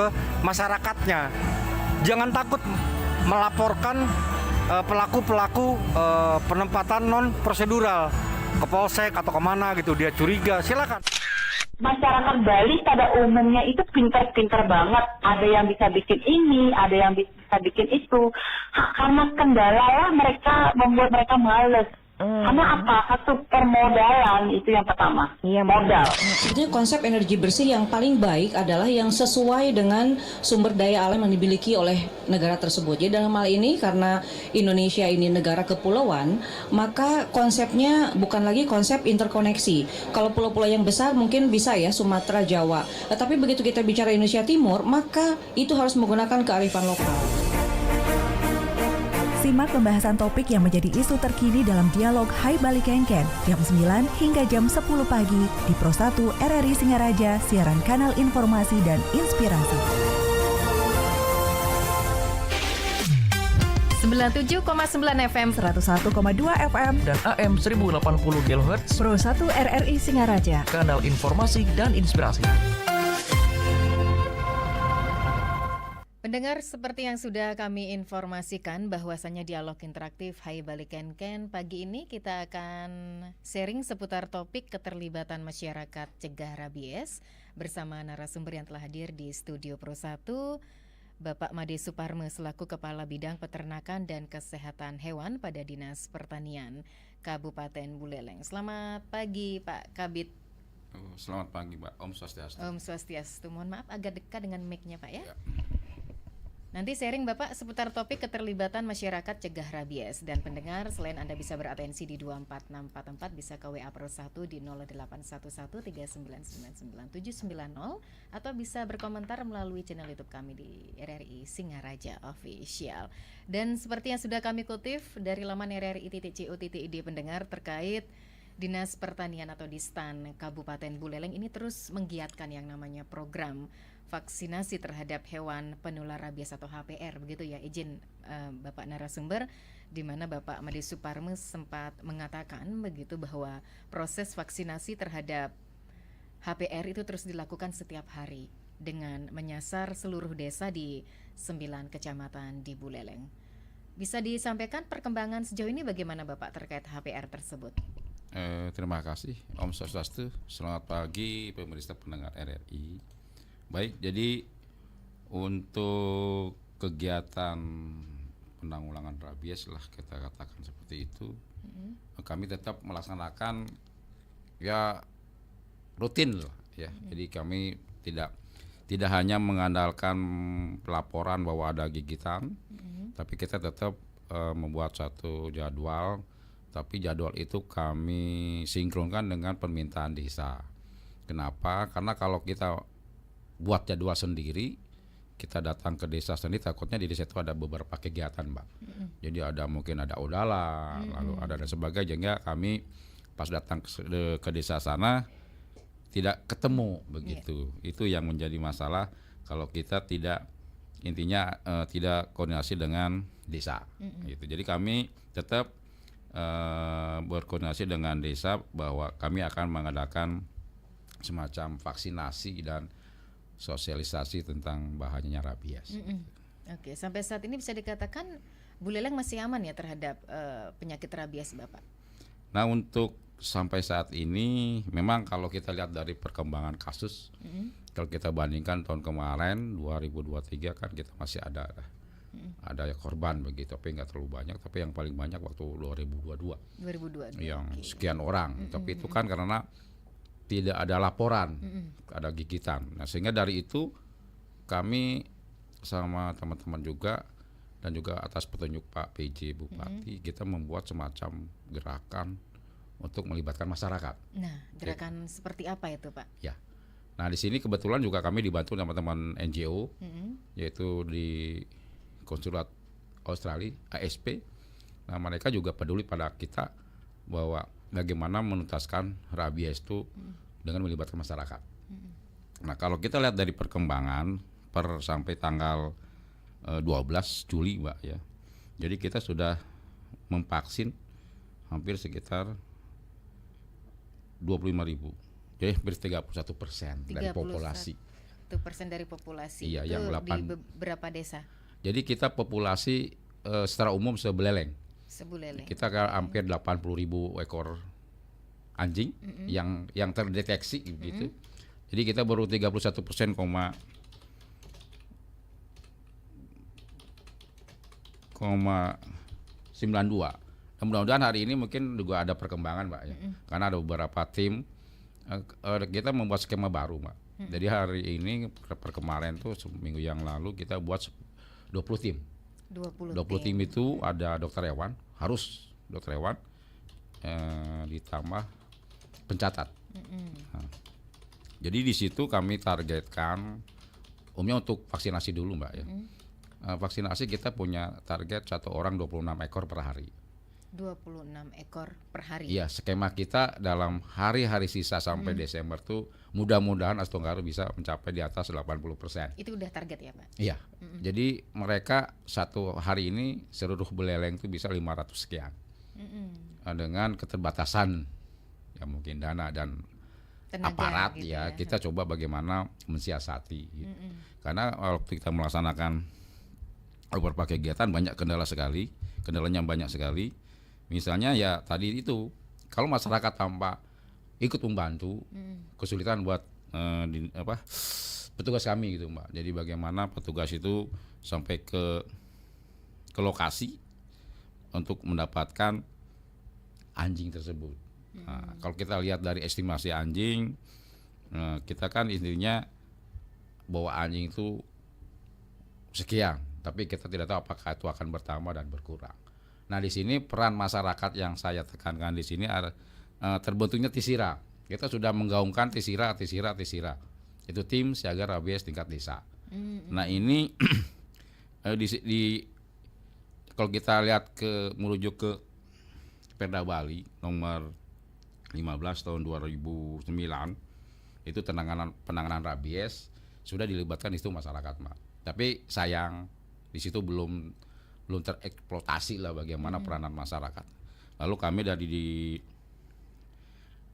ke masyarakatnya. Jangan takut melaporkan pelaku-pelaku penempatan non prosedural ke polsek atau kemana gitu, dia curiga, silakan. Masyarakat Bali pada umumnya itu pintar-pintar banget. Ada yang bisa bikin ini, ada yang bisa bikin itu. Karena kendala lah mereka membuat mereka males. Karena apa? Satu permodalan itu yang pertama. Iya, modal. Sebetulnya konsep energi bersih yang paling baik adalah yang sesuai dengan sumber daya alam yang dimiliki oleh negara tersebut. Jadi dalam hal ini karena Indonesia ini negara kepulauan, maka konsepnya bukan lagi konsep interkoneksi. Kalau pulau-pulau yang besar mungkin bisa ya Sumatera, Jawa. Tapi begitu kita bicara Indonesia Timur, maka itu harus menggunakan kearifan lokal. Simak pembahasan topik yang menjadi isu terkini dalam dialog Hai Bali Kengken jam 9 hingga jam 10 pagi di Pro 1 RRI Singaraja, siaran kanal informasi dan inspirasi. 97,9 FM, 101,2 FM, dan AM 1080 kHz Pro 1 RRI Singaraja, kanal informasi dan inspirasi. Pendengar, seperti yang sudah kami informasikan bahwasannya dialog interaktif Hai Bali Kengken pagi ini kita akan sharing seputar topik keterlibatan masyarakat cegah rabies bersama narasumber yang telah hadir di studio Pro 1, Bapak Made Suparme selaku Kepala Bidang Peternakan dan Kesehatan Hewan pada Dinas Pertanian Kabupaten Buleleng. Selamat pagi Pak Kabid. Selamat pagi Mbak, Om Swastiastu. Om Swastiastu, mohon maaf agak dekat dengan mic-nya Pak ya. Nanti sharing Bapak seputar topik keterlibatan masyarakat cegah rabies. Dan pendengar, selain Anda bisa beratensi di 24644 bisa ke WA Pro 1 di 081139999790 atau bisa berkomentar melalui channel YouTube kami di RRI Singaraja Official. Dan seperti yang sudah kami kutip dari laman rri.co.id pendengar terkait Dinas Pertanian atau Distan Kabupaten Buleleng ini terus menggiatkan yang namanya program vaksinasi terhadap hewan penular rabies atau HPR, begitu ya, izin Bapak narasumber, di mana Bapak Made Suparme sempat mengatakan begitu bahwa proses vaksinasi terhadap HPR itu terus dilakukan setiap hari dengan menyasar seluruh desa di 9 kecamatan di Buleleng. Bisa disampaikan perkembangan sejauh ini bagaimana Bapak terkait HPR tersebut? Terima kasih Om Swastiastu. Selamat pagi pemirsa pendengar RRI. Baik, jadi untuk kegiatan penanggulangan rabies lah kita katakan seperti itu, kami tetap melaksanakan ya rutin lah ya. Jadi kami tidak hanya mengandalkan pelaporan bahwa ada gigitan, tapi kita tetap membuat satu jadwal. Tapi jadwal itu kami sinkronkan dengan permintaan desa. Kenapa? Karena kalau kita buat jadwal sendiri, kita datang ke desa sendiri, takutnya di desa itu ada beberapa kegiatan, Mbak. Jadi mungkin ada odala, lalu ada dan sebagainya. Sehingga kami pas datang ke desa sana tidak ketemu begitu. Itu yang menjadi masalah kalau kita tidak tidak koordinasi dengan desa. Gitu. Jadi kami tetap berkoordinasi dengan desa bahwa kami akan mengadakan semacam vaksinasi dan sosialisasi tentang bahayanya rabies. Oke, sampai saat ini bisa dikatakan Buleleng masih aman ya terhadap penyakit rabies, Bapak? Nah, untuk sampai saat ini memang kalau kita lihat dari perkembangan kasus, kalau kita bandingkan tahun kemarin 2023 kan kita masih ada korban begitu, tapi nggak terlalu banyak. Tapi yang paling banyak waktu 2022 yang sekian orang. Tapi itu kan karena tidak ada laporan, ada gigitan. Nah, sehingga dari itu kami sama teman-teman juga dan juga atas petunjuk Pak PJ Bupati, kita membuat semacam gerakan untuk melibatkan masyarakat. Nah, gerakan seperti apa itu, Pak? Ya. Nah, di sini kebetulan juga kami dibantu sama teman NGO, yaitu di Konsulat Australia, ASP. Nah, mereka juga peduli pada kita bahwa bagaimana menuntaskan rabies itu dengan melibatkan masyarakat. Nah, kalau kita lihat dari perkembangan sampai tanggal 12 Juli, Mbak ya. Jadi kita sudah memvaksin hampir sekitar 25.000. Jadi hampir 31% dari populasi. 1% dari populasi. Iya, itu yang di 8. beberapa desa Jadi kita populasi secara umum Sebeleleng. Sebuleleng. Kita hampir 80.000 ekor anjing yang terdeteksi gitu. Jadi kita baru 31% 92. Dan mudah-mudahan hari ini mungkin juga ada perkembangan, Mbak ya. Karena ada beberapa tim kita membuat skema baru, Mbak. Jadi hari ini per kemarin tuh seminggu yang lalu kita buat 20 tim. 20 tim itu ada dokter hewan, harus dokter hewan ditambah pencatat. Nah, jadi di situ kami targetkan umumnya untuk vaksinasi dulu, Mbak ya. Vaksinasi kita punya target 1 orang 26 ekor per hari. 26 ekor per hari. Iya, skema kita dalam hari-hari sisa sampai Desember tuh mudah-mudahan Astonggaro bisa mencapai di atas 80%. Itu udah target ya, Pak? Iya. Jadi mereka satu hari ini seluruh Buleleng itu bisa 500 sekian. Dengan keterbatasan ya mungkin dana dan Tenaga, aparat gitu ya, kita coba bagaimana mensiasati gitu. Karena waktu kita melaksanakan beberapa kegiatan banyak kendalanya banyak sekali. Misalnya ya tadi itu kalau masyarakat tanpa ikut membantu kesulitan buat petugas kami gitu, Mbak. Jadi bagaimana petugas itu sampai ke lokasi untuk mendapatkan anjing tersebut. Nah, kalau kita lihat dari estimasi anjing, kita kan intinya bahwa anjing itu sekian, tapi kita tidak tahu apakah itu akan bertambah dan berkurang. Nah di sini peran masyarakat yang saya tekankan di sini terbentuknya TISIRA. Kita sudah menggaungkan TISIRA. Itu tim siaga rabies tingkat desa. Nah ini kalau kita lihat merujuk ke Perda Bali nomor 15 tahun 2009 itu penanganan rabies sudah dilibatkan itu masyarakat, Mbak. Tapi sayang di situ belum tereksploitasi lah bagaimana peranan masyarakat. Lalu kami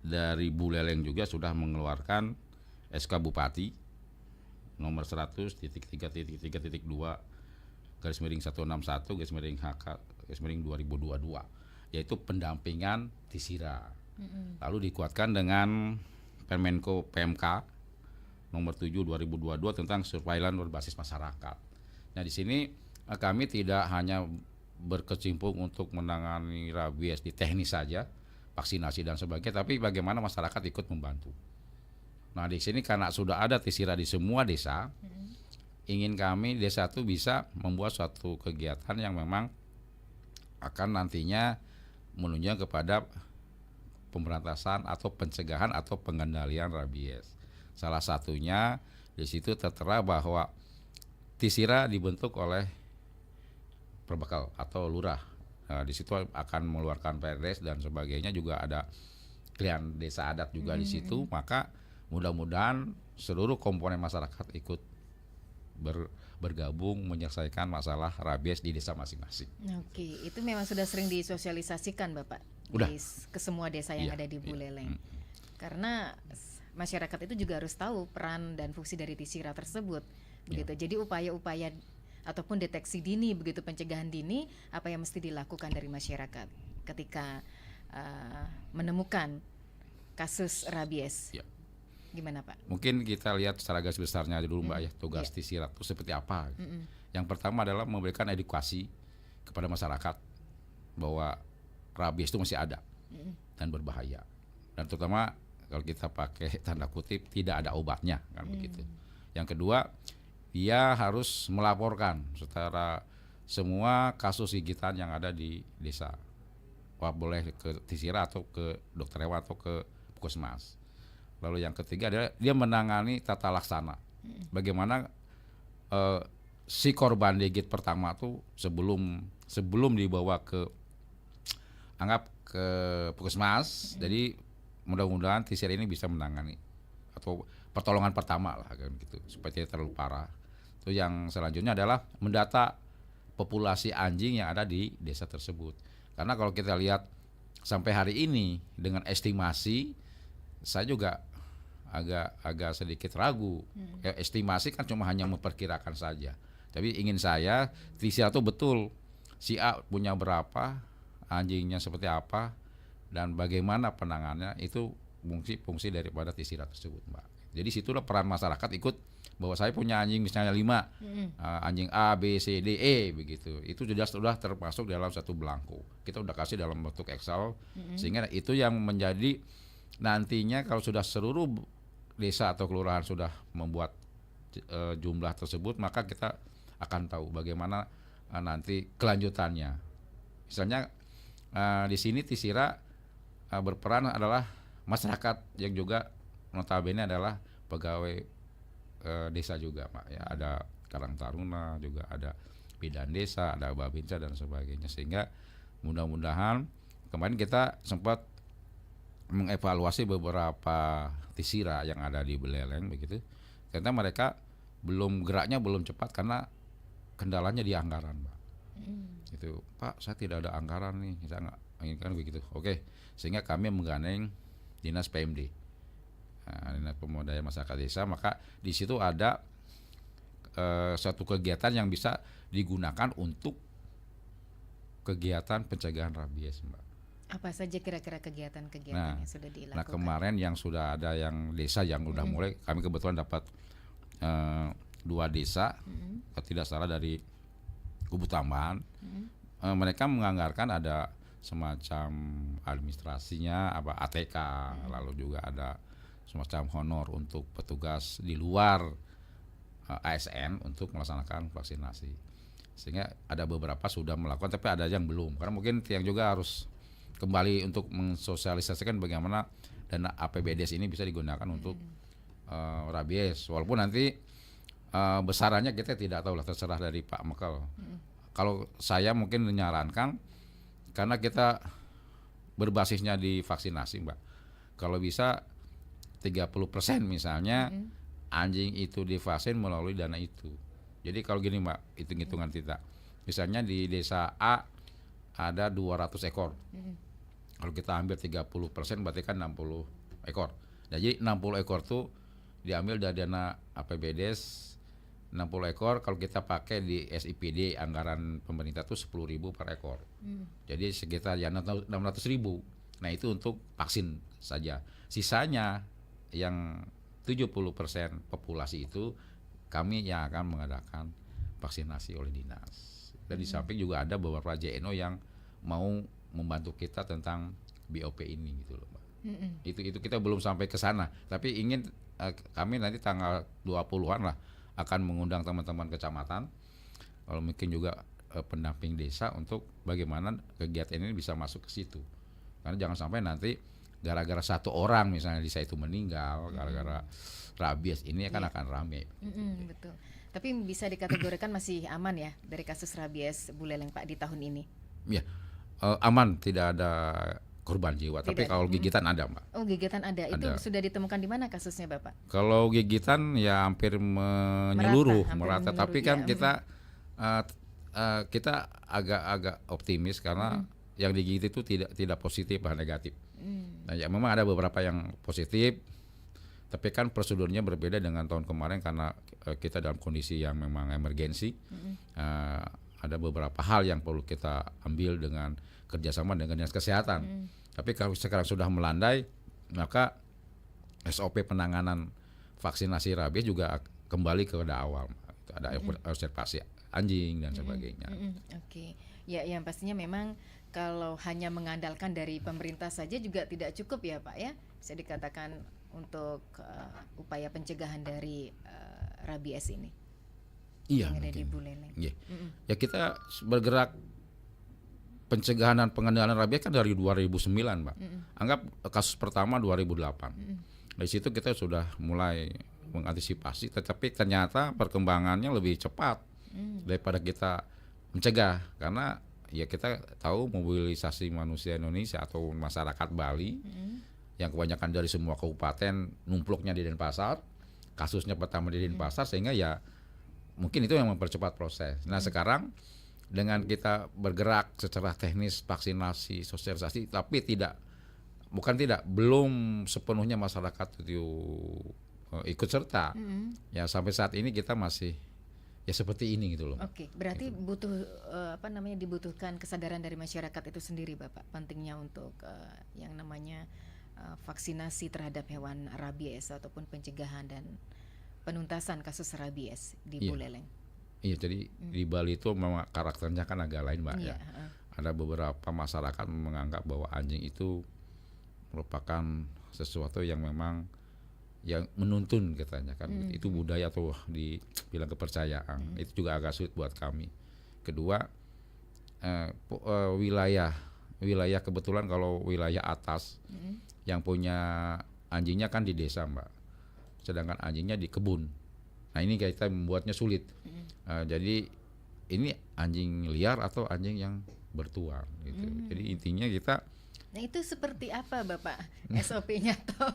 dari Buleleng juga sudah mengeluarkan SK Bupati nomor 100.3.3.2 garis miring 161 garis miring HK garis miring 2022, yaitu pendampingan TISIRA. Lalu dikuatkan dengan Permenko PMK nomor 7 2022 tentang surveillance berbasis masyarakat. Nah di sini kami tidak hanya berkecimpung untuk menangani rabies di teknis saja, vaksinasi dan sebagainya, tapi bagaimana masyarakat ikut membantu. Nah di sini karena sudah ada TISIRA di semua desa, ingin kami desa itu bisa membuat suatu kegiatan yang memang akan nantinya menunjang kepada pemberantasan atau pencegahan atau pengendalian rabies. Salah satunya di situ tertera bahwa TISIRA dibentuk oleh Perbakal atau lurah. Nah, di situ akan mengeluarkan perdes dan sebagainya, juga ada klien desa adat juga di situ. Maka mudah-mudahan seluruh komponen masyarakat ikut bergabung menyelesaikan masalah rabies di desa masing-masing. Oke, itu memang sudah sering disosialisasikan, Bapak, Udah. ke semua desa yang ada di Buleleng. Karena masyarakat itu juga harus tahu peran dan fungsi dari TISIRA tersebut. Begitu. Jadi upaya-upaya ataupun deteksi dini, begitu pencegahan dini, apa yang mesti dilakukan dari masyarakat ketika menemukan kasus rabies. Ya. Gimana, Pak? Mungkin kita lihat secara garis besarnya dulu, Mbak ya, tugas TISIRA itu seperti apa. Yang pertama adalah memberikan edukasi kepada masyarakat bahwa rabies itu masih ada dan berbahaya. Dan terutama kalau kita pakai tanda kutip tidak ada obatnya kan begitu. Yang kedua, dia harus melaporkan secara semua kasus gigitan yang ada di desa. Wah, boleh ke TISIRA atau ke dokter hewan atau ke puskesmas. Lalu yang ketiga adalah dia menangani tata laksana. Bagaimana si korban digit pertama tuh sebelum dibawa ke puskesmas. Jadi mudah-mudahan TISIRA ini bisa menangani atau pertolongan pertama lah kan gitu supaya tidak terlalu parah. Itu yang selanjutnya adalah mendata populasi anjing yang ada di desa tersebut. Karena kalau kita lihat sampai hari ini dengan estimasi, saya juga agak sedikit ragu. Ya, estimasi kan cuma hanya memperkirakan saja. Tapi ingin saya TISIRA itu betul si A punya berapa, anjingnya seperti apa, dan bagaimana penanganannya, itu fungsi daripada TISIRA tersebut, Mbak. Jadi situlah peran masyarakat ikut, bahwa saya punya anjing misalnya 5, anjing A, B, C, D, E begitu. Itu sudah termasuk dalam satu belangko. Kita udah kasih dalam bentuk Excel, sehingga itu yang menjadi nantinya kalau sudah seluruh desa atau kelurahan sudah membuat jumlah tersebut, maka kita akan tahu bagaimana nanti kelanjutannya. Misalnya di sini TISIRA berperan adalah masyarakat yang juga notabene adalah pegawai desa juga, Pak. Ya, ada Karang Taruna, juga ada Bidan Desa, ada Babinsa dan sebagainya. Sehingga mudah-mudahan kemarin kita sempat mengevaluasi beberapa TISIRA yang ada di Buleleng begitu. Karena mereka geraknya belum cepat karena kendalanya di anggaran, Pak. Itu, Pak, saya tidak ada anggaran nih, saya nggak inginkan begitu. Oke, sehingga kami menggandeng Dinas PMD, Dinas Pemberdayaan Masyarakat Desa. Maka di situ ada suatu kegiatan yang bisa digunakan untuk kegiatan pencegahan rabies, Mbak. Apa saja kira-kira kegiatan-kegiatan yang sudah dilakukan? Nah, kemarin yang sudah ada yang desa yang udah mulai, kami kebetulan dapat 2 desa, tidak salah dari Kubu Tambahan. Mereka menganggarkan ada semacam administrasinya, ATK, lalu juga ada semacam honor untuk petugas di luar ASN untuk melaksanakan vaksinasi. Sehingga ada beberapa sudah melakukan, tapi ada yang belum. Karena mungkin yang juga harus kembali untuk mensosialisasikan bagaimana dana APBDes ini bisa digunakan untuk rabies. Walaupun nanti besarannya kita tidak tahu lah, terserah dari Pak Mekel. Kalau saya mungkin menyarankan, karena kita berbasisnya di vaksinasi, Mbak, kalau bisa 30% misalnya anjing itu divaksin melalui dana itu. Jadi kalau gini, Mbak, hitung-hitungan kita, misalnya di desa A ada 200 ekor. Kalau kita ambil 30% berarti kan 60 ekor. Nah, jadi 60 ekor tuh diambil dari dana APBDes 60 ekor. Kalau kita pakai di SIPD anggaran pemerintah tuh 10.000 per ekor. Jadi sekitar ya 600.000. Nah, itu untuk vaksin saja. Sisanya yang 70% populasi itu kami yang akan mengadakan vaksinasi oleh dinas. Dan di samping juga ada beberapa JNO yang mau membantu kita tentang BOP ini gitu loh, Mbak. Itu kita belum sampai ke sana, tapi ingin kami nanti tanggal 20-an lah akan mengundang teman-teman kecamatan, kalau mungkin juga pendamping desa untuk bagaimana kegiatan ini bisa masuk ke situ. Karena jangan sampai nanti gara-gara satu orang misalnya di desa itu meninggal gara-gara rabies, ini kan akan rame. Betul. Tapi bisa dikategorikan masih aman ya dari kasus rabies Buleleng, Pak, di tahun ini? Ya, aman, tidak ada korban jiwa. Tapi kalau gigitan ada, Mbak. Oh, gigitan ada. Itu sudah ditemukan di mana kasusnya, Bapak? Kalau gigitan ya hampir menyeluruh, merata. Tapi kan kita agak optimis karena yang digigit itu tidak positif, bahkan negatif. Nah, ya memang ada beberapa yang positif. Tapi kan prosedurnya berbeda dengan tahun kemarin karena kita dalam kondisi yang memang emergensi. Ada beberapa hal yang perlu kita ambil dengan kerjasama dengan dinas kesehatan. Tapi kalau sekarang sudah melandai, maka SOP penanganan vaksinasi rabies juga kembali ke awal. Ada observasi anjing dan sebagainya. Oke. Ya, yang pastinya memang kalau hanya mengandalkan dari pemerintah saja juga tidak cukup ya, Pak ya. Bisa dikatakan untuk upaya pencegahan dari rabies ini. Iya, yang ada di Buleleng. Yeah. Ya kita bergerak pencegahan dan pengendalian rabies kan dari 2009, Mbak. Anggap kasus pertama 2008. Dari situ kita sudah mulai mengantisipasi, tetapi ternyata perkembangannya lebih cepat daripada kita mencegah. Karena ya kita tahu mobilisasi manusia Indonesia atau masyarakat Bali yang kebanyakan dari semua kabupaten numpluknya di Denpasar, kasusnya pertama di Denpasar, sehingga ya mungkin itu yang mempercepat proses. Nah, sekarang dengan kita bergerak secara teknis vaksinasi, sosialisasi, tapi tidak bukan tidak, belum sepenuhnya masyarakat itu ikut serta. Ya sampai saat ini kita masih ya seperti ini gitu loh. Oke, berarti butuh dibutuhkan kesadaran dari masyarakat itu sendiri, Bapak, pentingnya untuk yang namanya vaksinasi terhadap hewan rabies ataupun pencegahan dan penuntasan kasus rabies di Iya. Buleleng. Iya, jadi di Bali itu memang karakternya kan agak lain, Mbak, Iya, ya. Ada beberapa masyarakat menganggap bahwa anjing itu merupakan sesuatu yang memang yang menuntun katanya kan. Itu budaya atau dibilang kepercayaan. Itu juga agak sulit buat kami. Kedua, wilayah kebetulan kalau wilayah atas yang punya anjingnya kan di desa, Mbak. Sedangkan anjingnya di kebun. Nah, ini kita membuatnya sulit. Jadi ini anjing liar atau anjing yang bertuan gitu. Jadi intinya kita Nah, itu seperti apa, Bapak, SOP-nya atau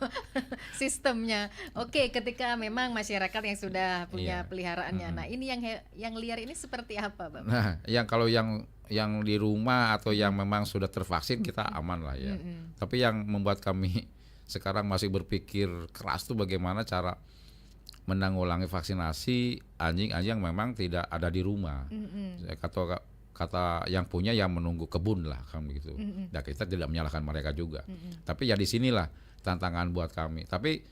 sistemnya? Oke, ketika memang masyarakat yang sudah punya Iya. peliharaannya. Nah, ini yang liar ini seperti apa, Bapak? Nah, kalau yang di rumah atau yang memang sudah tervaksin kita aman lah ya. Tapi yang membuat kami sekarang masih berpikir keras tuh bagaimana cara menanggulangi vaksinasi anjing-anjing yang memang tidak ada di rumah. Kata yang punya yang menunggu kebun lah kan begitu. Nah, kita tidak menyalahkan mereka juga. Tapi ya di sinilah tantangan buat kami. Tapi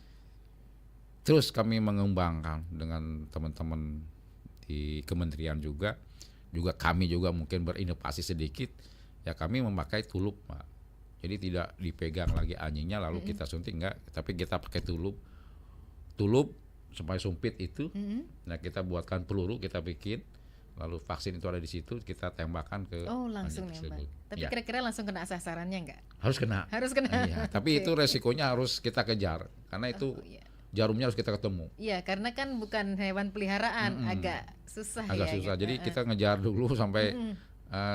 terus kami mengembangkan dengan teman-teman di kementerian juga kami juga mungkin berinovasi sedikit. Ya kami memakai tulup, Pak. Jadi tidak dipegang lagi anjingnya lalu kita suntik enggak, tapi kita pakai tulup supaya sumpit itu. Nah, kita buatkan peluru, kita bikin, lalu vaksin itu ada di situ, kita tembakan ke langsung anjing nembak. tersebut. Tapi Ya, kira-kira langsung kena sasarannya enggak? harus kena. Harus kena. Iya, tapi Oke. itu resikonya harus kita kejar karena itu Iya. jarumnya harus kita ketemu. Iya, karena kan bukan hewan peliharaan, agak susah Agak ya. susah. gitu. Jadi kita ngejar dulu sampai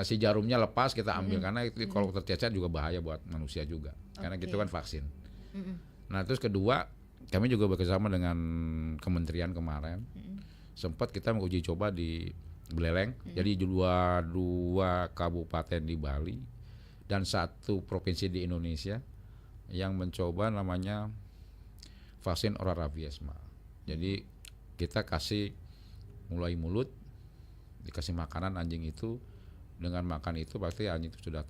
si jarumnya lepas kita ambil karena itu kalau tercecer juga bahaya buat manusia juga. Karena Oke. gitu kan vaksin. Nah, terus kedua, kami juga bekerjasama dengan kementerian kemarin. Sempat kita menguji coba di Buleleng. Jadi dua kabupaten di Bali dan satu provinsi di Indonesia yang mencoba namanya vaksin oral rabies, Mbak. Jadi kita kasih mulai mulut, dikasih makanan anjing itu, dengan makan itu pasti anjing itu sudah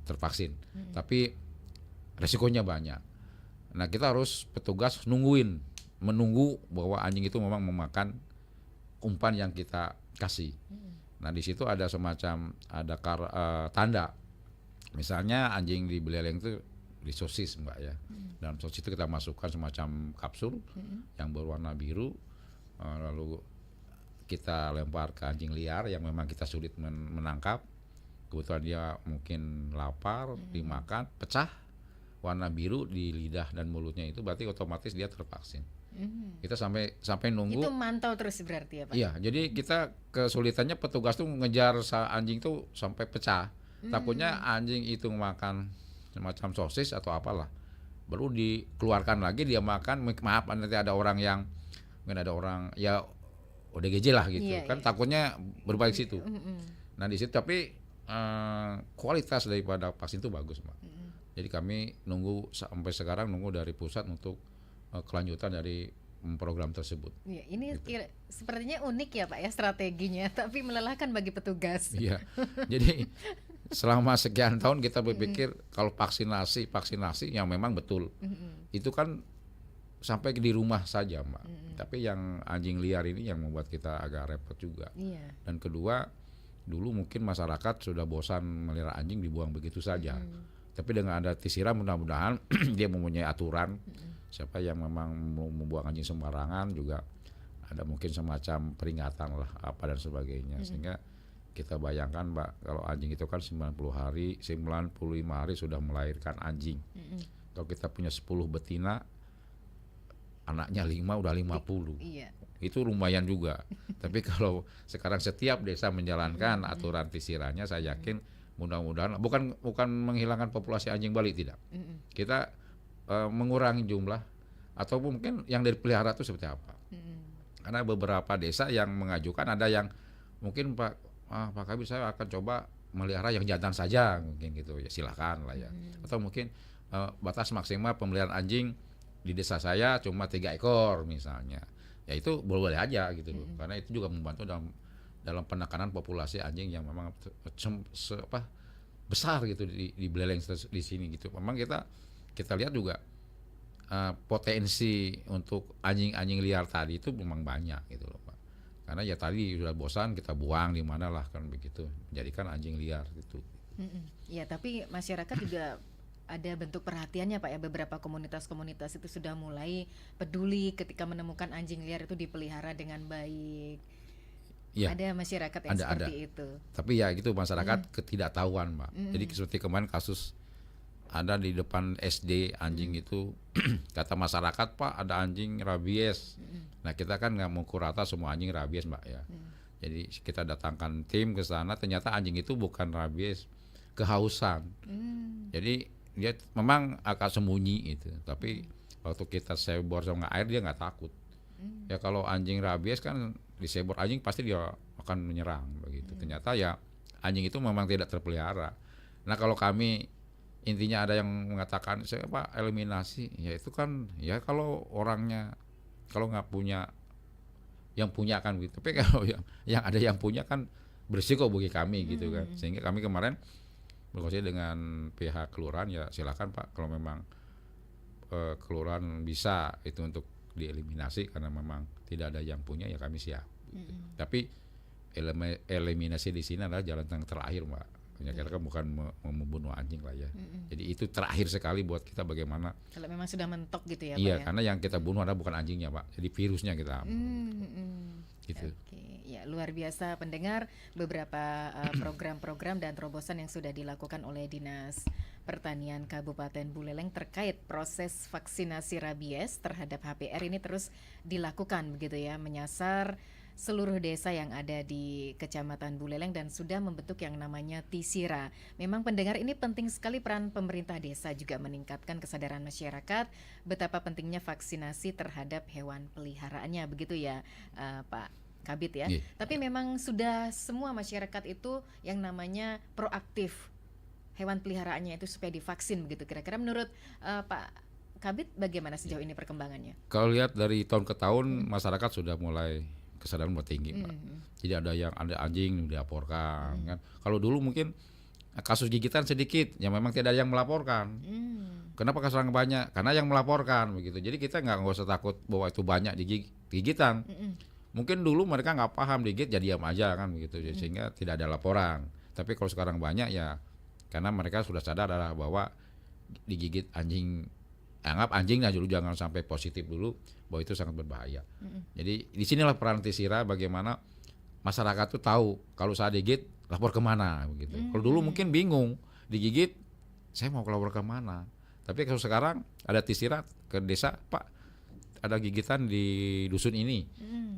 tervaksin. Tapi resikonya banyak. Nah, kita harus petugas menunggu bahwa anjing itu memang memakan umpan yang kita kasih. Nah, di situ ada semacam tanda. Misalnya anjing di Buleleng itu di sosis, Mbak ya. Dalam sosis itu kita masukkan semacam kapsul yang berwarna biru, lalu kita lempar ke anjing liar yang memang kita sulit menangkap. Kebetulan dia mungkin lapar, dimakan, pecah warna biru di lidah dan mulutnya itu berarti otomatis dia tervaksin. Kita sampai nunggu. Itu mantau terus berarti ya, Pak? Iya, jadi kita kesulitannya petugas tuh ngejar anjing tuh sampai pecah. Takutnya anjing itu makan semacam sosis atau apalah, baru dikeluarkan lagi dia makan. Maaf, nanti ada orang yang mungkin ada orang ya ODGJ lah gitu. Iya, Kan iya. takutnya berbalik situ. Nah, di situ tapi kualitas daripada vaksin itu bagus, Mbak. Jadi kami nunggu sampai sekarang dari pusat untuk kelanjutan dari program tersebut. Iya, ini sepertinya unik ya, Pak ya, strateginya, tapi melelahkan bagi petugas. Iya. Jadi selama sekian tahun kita berpikir kalau vaksinasi yang memang betul. Itu kan sampai di rumah saja, Mbak. Tapi yang anjing liar ini yang membuat kita agak repot juga. Iya. Dan kedua, dulu mungkin masyarakat sudah bosan melihara anjing dibuang begitu saja. Tapi dengan ada TISIRA mudah-mudahan dia mempunyai aturan. Siapa yang memang membuang anjing sembarangan juga ada mungkin semacam peringatan lah apa dan sebagainya. Sehingga kita bayangkan, Mbak, kalau anjing itu kan 95 hari sudah melahirkan anjing. Kalau kita punya 10 betina, anaknya 5 udah 50. Iya. Itu lumayan juga. Tapi kalau sekarang setiap desa menjalankan aturan TISIRA-nya, saya yakin mudah-mudahan bukan menghilangkan populasi anjing Bali, tidak. Kita mengurangi jumlah atau mungkin yang dipelihara itu seperti apa. Karena beberapa desa yang mengajukan ada yang mungkin Pak Kabir saya akan coba melihara yang jantan saja mungkin gitu ya, silakan lah ya. Atau mungkin batas maksimal pemeliharaan anjing di desa saya cuma 3 ekor misalnya. Ya itu boleh aja gitu loh. Karena itu juga membantu dalam penekanan populasi anjing yang memang besar gitu di Buleleng di sini gitu. Memang kita lihat juga potensi untuk anjing-anjing liar tadi itu memang banyak gitu loh Pak. Karena ya tadi sudah bosan kita buang di mana lah kan begitu, menjadikan anjing liar gitu. Ya, tapi masyarakat juga ada bentuk perhatiannya Pak ya, beberapa komunitas-komunitas itu sudah mulai peduli ketika menemukan anjing liar itu dipelihara dengan baik. Ya, ada masyarakat yang seperti itu. Tapi ya gitu masyarakat ketidaktahuan Mbak. Jadi seperti kemarin kasus ada di depan SD anjing itu kata masyarakat Pak ada anjing rabies. Nah kita kan nggak mau kurata semua anjing rabies Mbak ya. Jadi kita datangkan tim ke sana ternyata anjing itu bukan rabies, kehausan. Jadi dia memang agak sembunyi itu, tapi waktu kita sebor sama air dia nggak takut. Ya kalau anjing rabies kan disebor anjing pasti dia akan menyerang begitu. Ternyata ya anjing itu memang tidak terpelihara. Nah kalau kami intinya ada yang mengatakan saya Pak eliminasi, ya itu kan ya kalau orangnya kalau nggak punya yang punya kan gitu. Tapi kalau yang ada yang punya kan berisiko bagi kami gitu kan. Sehingga kami kemarin berkoordinasi dengan pihak kelurahan ya silakan Pak kalau memang kelurahan bisa itu untuk dieliminasi karena memang tidak ada yang punya ya kami siap. Gitu. Tapi eliminasi di sini adalah jalan yang terakhir Mbak. Ya kita kan bukan membunuh anjing lah ya. Jadi itu terakhir sekali buat kita bagaimana. Kalau memang sudah mentok gitu ya Iya, Pak ya. karena yang kita bunuh adalah bukan anjingnya Pak. Jadi virusnya kita. Gitu. Oke, ya luar biasa pendengar beberapa program-program dan terobosan yang sudah dilakukan oleh Dinas Pertanian Kabupaten Buleleng terkait proses vaksinasi rabies terhadap HPR ini terus dilakukan begitu ya, menyasar seluruh desa yang ada di Kecamatan Buleleng dan sudah membentuk yang namanya Tisira. Memang pendengar ini penting sekali peran pemerintah desa juga meningkatkan kesadaran masyarakat betapa pentingnya vaksinasi terhadap hewan peliharaannya begitu ya Pak Kabid ya. Yeah. Tapi memang sudah semua masyarakat itu yang namanya proaktif hewan peliharaannya itu supaya divaksin begitu. Kira-kira menurut Pak Kabid bagaimana sejauh ini perkembangannya? Kalau lihat dari tahun ke tahun masyarakat sudah mulai kesadaran mulai tinggi Mbak. Jadi ada anjing dilaporkan kan. Kalau dulu mungkin kasus gigitan sedikit, ya memang tidak ada yang melaporkan. Kenapa kasus banyak? Karena yang melaporkan begitu. Jadi kita nggak usah takut bahwa itu banyak gigitan. Mungkin dulu mereka nggak paham digigit jadi diam aja kan begitu, sehingga tidak ada laporan. Tapi kalau sekarang banyak ya karena mereka sudah sadar adalah bahwa digigit anjing, anggap anjingnya dulu jangan sampai positif dulu, bahwa itu sangat berbahaya. Jadi disinilah peran Tisira bagaimana masyarakat tuh tahu kalau saya digigit lapor kemana begitu. Kalau dulu mungkin bingung digigit, saya mau lapor kemana. Tapi kalau sekarang ada Tisira ke desa, Pak ada gigitan di dusun ini,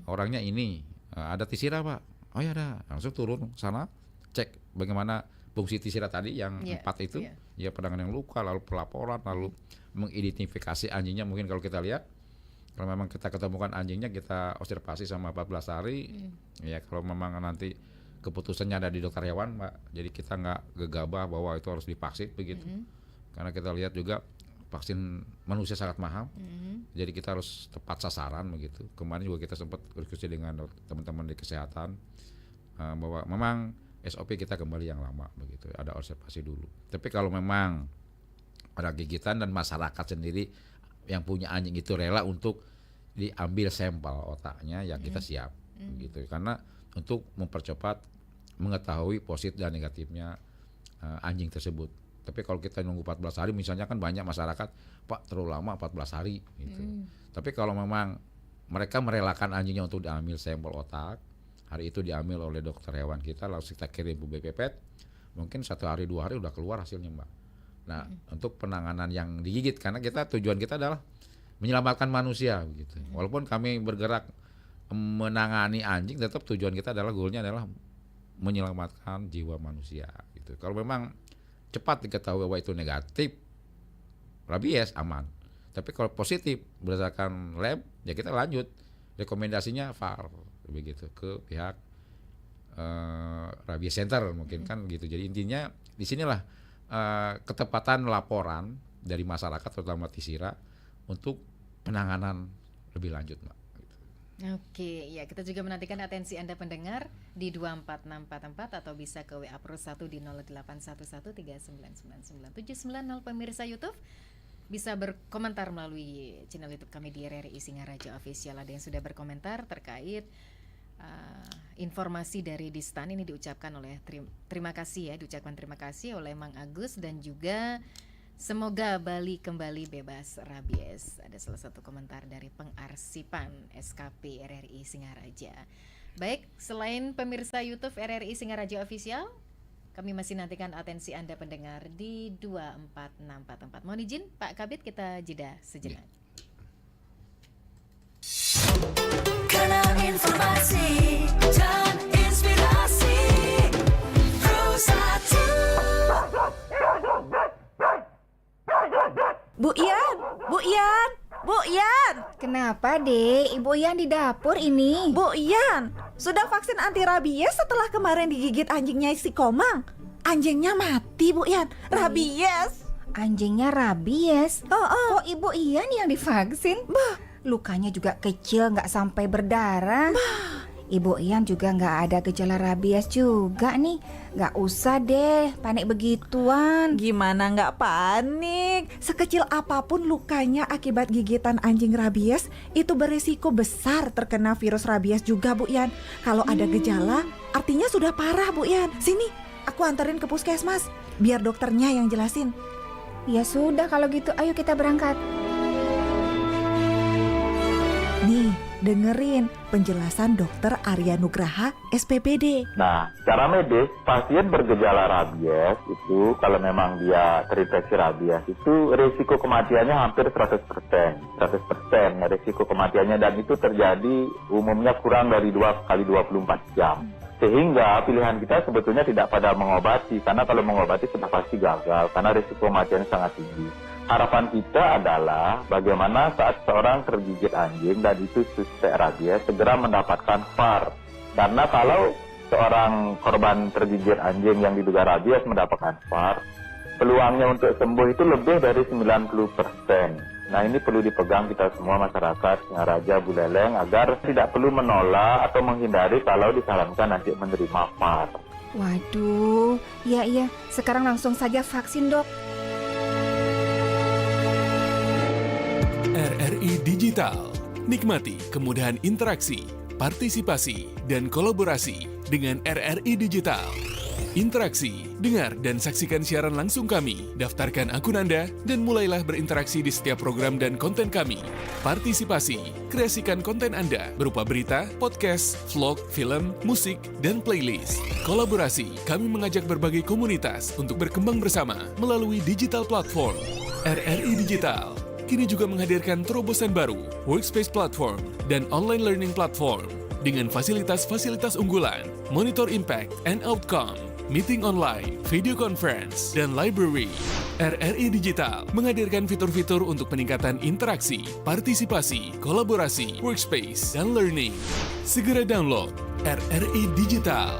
orangnya ini, ada Tisira Pak. Oh ya ada, langsung turun sana cek bagaimana fungsi Tisira tadi yang 4 itu, ya penanganan luka, lalu pelaporan, lalu mengidentifikasi anjingnya. Mungkin kalau kita lihat, kalau memang kita ketemukan anjingnya kita observasi sama 14 hari, ya kalau memang nanti keputusannya ada di dokter hewan, Mbak, jadi kita nggak gegabah bahwa itu harus divaksin begitu, karena kita lihat juga vaksin manusia sangat mahal, jadi kita harus tepat sasaran begitu. Kemarin juga kita sempat diskusi dengan teman-teman di kesehatan bahwa memang SOP kita kembali yang lama begitu, ada observasi dulu. Tapi kalau memang ada gigitan dan masyarakat sendiri yang punya anjing itu rela untuk diambil sampel otaknya, ya kita siap gitu, karena untuk mempercepat mengetahui positif dan negatifnya anjing tersebut. Tapi kalau kita nunggu 14 hari misalnya kan banyak masyarakat, Pak terlalu lama 14 hari gitu. Tapi kalau memang mereka merelakan anjingnya untuk diambil sampel otak, hari itu diambil oleh dokter hewan kita, langsung kita kirim ke BPPET, mungkin 1 hari 2 hari udah keluar hasilnya Mbak. Nah untuk penanganan yang digigit, karena tujuan kita adalah menyelamatkan manusia begitu. Walaupun kami bergerak menangani anjing, tetap tujuan kita adalah goalnya adalah menyelamatkan jiwa manusia gitu. Kalau memang cepat diketahui bahwa itu negatif rabies aman, tapi kalau positif berdasarkan lab ya kita lanjut rekomendasinya VAR begitu ke pihak rabies center mungkin kan gitu. Jadi intinya disinilah ketepatan laporan dari masyarakat terutama Tisira untuk penanganan lebih lanjut, Mbak. Oke, ya kita juga menantikan atensi Anda pendengar di 24644 atau bisa ke WA Pro 1 di 081139999790. Pemirsa YouTube bisa berkomentar melalui channel YouTube kami di RRI Singaraja Official. Ada yang sudah berkomentar terkait informasi dari Distan ini diucapkan oleh terima kasih oleh Mang Agus dan juga semoga Bali kembali bebas rabies. Ada salah satu komentar dari pengarsipan SKP RRI Singaraja. Baik, selain pemirsa YouTube RRI Singaraja Official, kami masih nantikan atensi Anda pendengar di 24644. Mohon izin Pak Kabid, kita jeda sejenak. Kanal informasi dan inspirasi Pro 1. Bu Ian, Bu Ian, Bu Ian. Kenapa, Dek? Ibu Ian di dapur ini. Bu Ian, sudah vaksin anti rabies setelah kemarin digigit anjingnya si Komang. Anjingnya mati, Bu Ian. Rabies. Anjingnya rabies. Oh. Kok Ibu Ian yang divaksin? Lukanya juga kecil, nggak sampai berdarah. Ibu Ian juga nggak ada gejala rabies juga nih. Nggak usah deh panik begituan. Gimana nggak panik? Sekecil apapun lukanya akibat gigitan anjing rabies, itu berisiko besar terkena virus rabies juga, Bu Ian. Kalau ada gejala, artinya sudah parah, Bu Ian. Sini, aku anterin ke puskesmas, biar dokternya yang jelasin. Ya sudah kalau gitu, ayo kita berangkat. Nih, dengerin penjelasan Dokter Arya Nugraha, SPPD. Nah, secara medis, pasien bergejala rabies itu kalau memang dia terinfeksi rabies itu risiko kematiannya hampir 100%. 100% risiko kematiannya, dan itu terjadi umumnya kurang dari 2 kali 24 jam. Sehingga pilihan kita sebetulnya tidak pada mengobati, karena kalau mengobati sudah pasti gagal, karena risiko kematiannya sangat tinggi. Harapan kita adalah bagaimana saat seorang tergigit anjing dan itu suspek rabies, segera mendapatkan VAR. Karena kalau seorang korban tergigit anjing yang diduga rabies mendapatkan VAR, peluangnya untuk sembuh itu lebih dari 90%. Nah, ini perlu dipegang kita semua masyarakat Singaraja, Buleleng, agar tidak perlu menolak atau menghindari kalau disarankan nanti menerima VAR. Waduh, iya, sekarang langsung saja vaksin, Dok. RRI Digital. Nikmati kemudahan interaksi, partisipasi, dan kolaborasi dengan RRI Digital. Interaksi, dengar dan saksikan siaran langsung kami, daftarkan akun Anda, dan mulailah berinteraksi di setiap program dan konten kami. Partisipasi, kreasikan konten Anda berupa berita, podcast, vlog, film, musik, dan playlist. Kolaborasi, kami mengajak berbagai komunitas untuk berkembang bersama melalui digital platform. RRI Digital kini juga menghadirkan terobosan baru, workspace platform, dan online learning platform dengan fasilitas-fasilitas unggulan, monitor impact and outcome, meeting online, video conference, dan library. RRI Digital menghadirkan fitur-fitur untuk peningkatan interaksi, partisipasi, kolaborasi, workspace, dan learning. Segera download RRI Digital.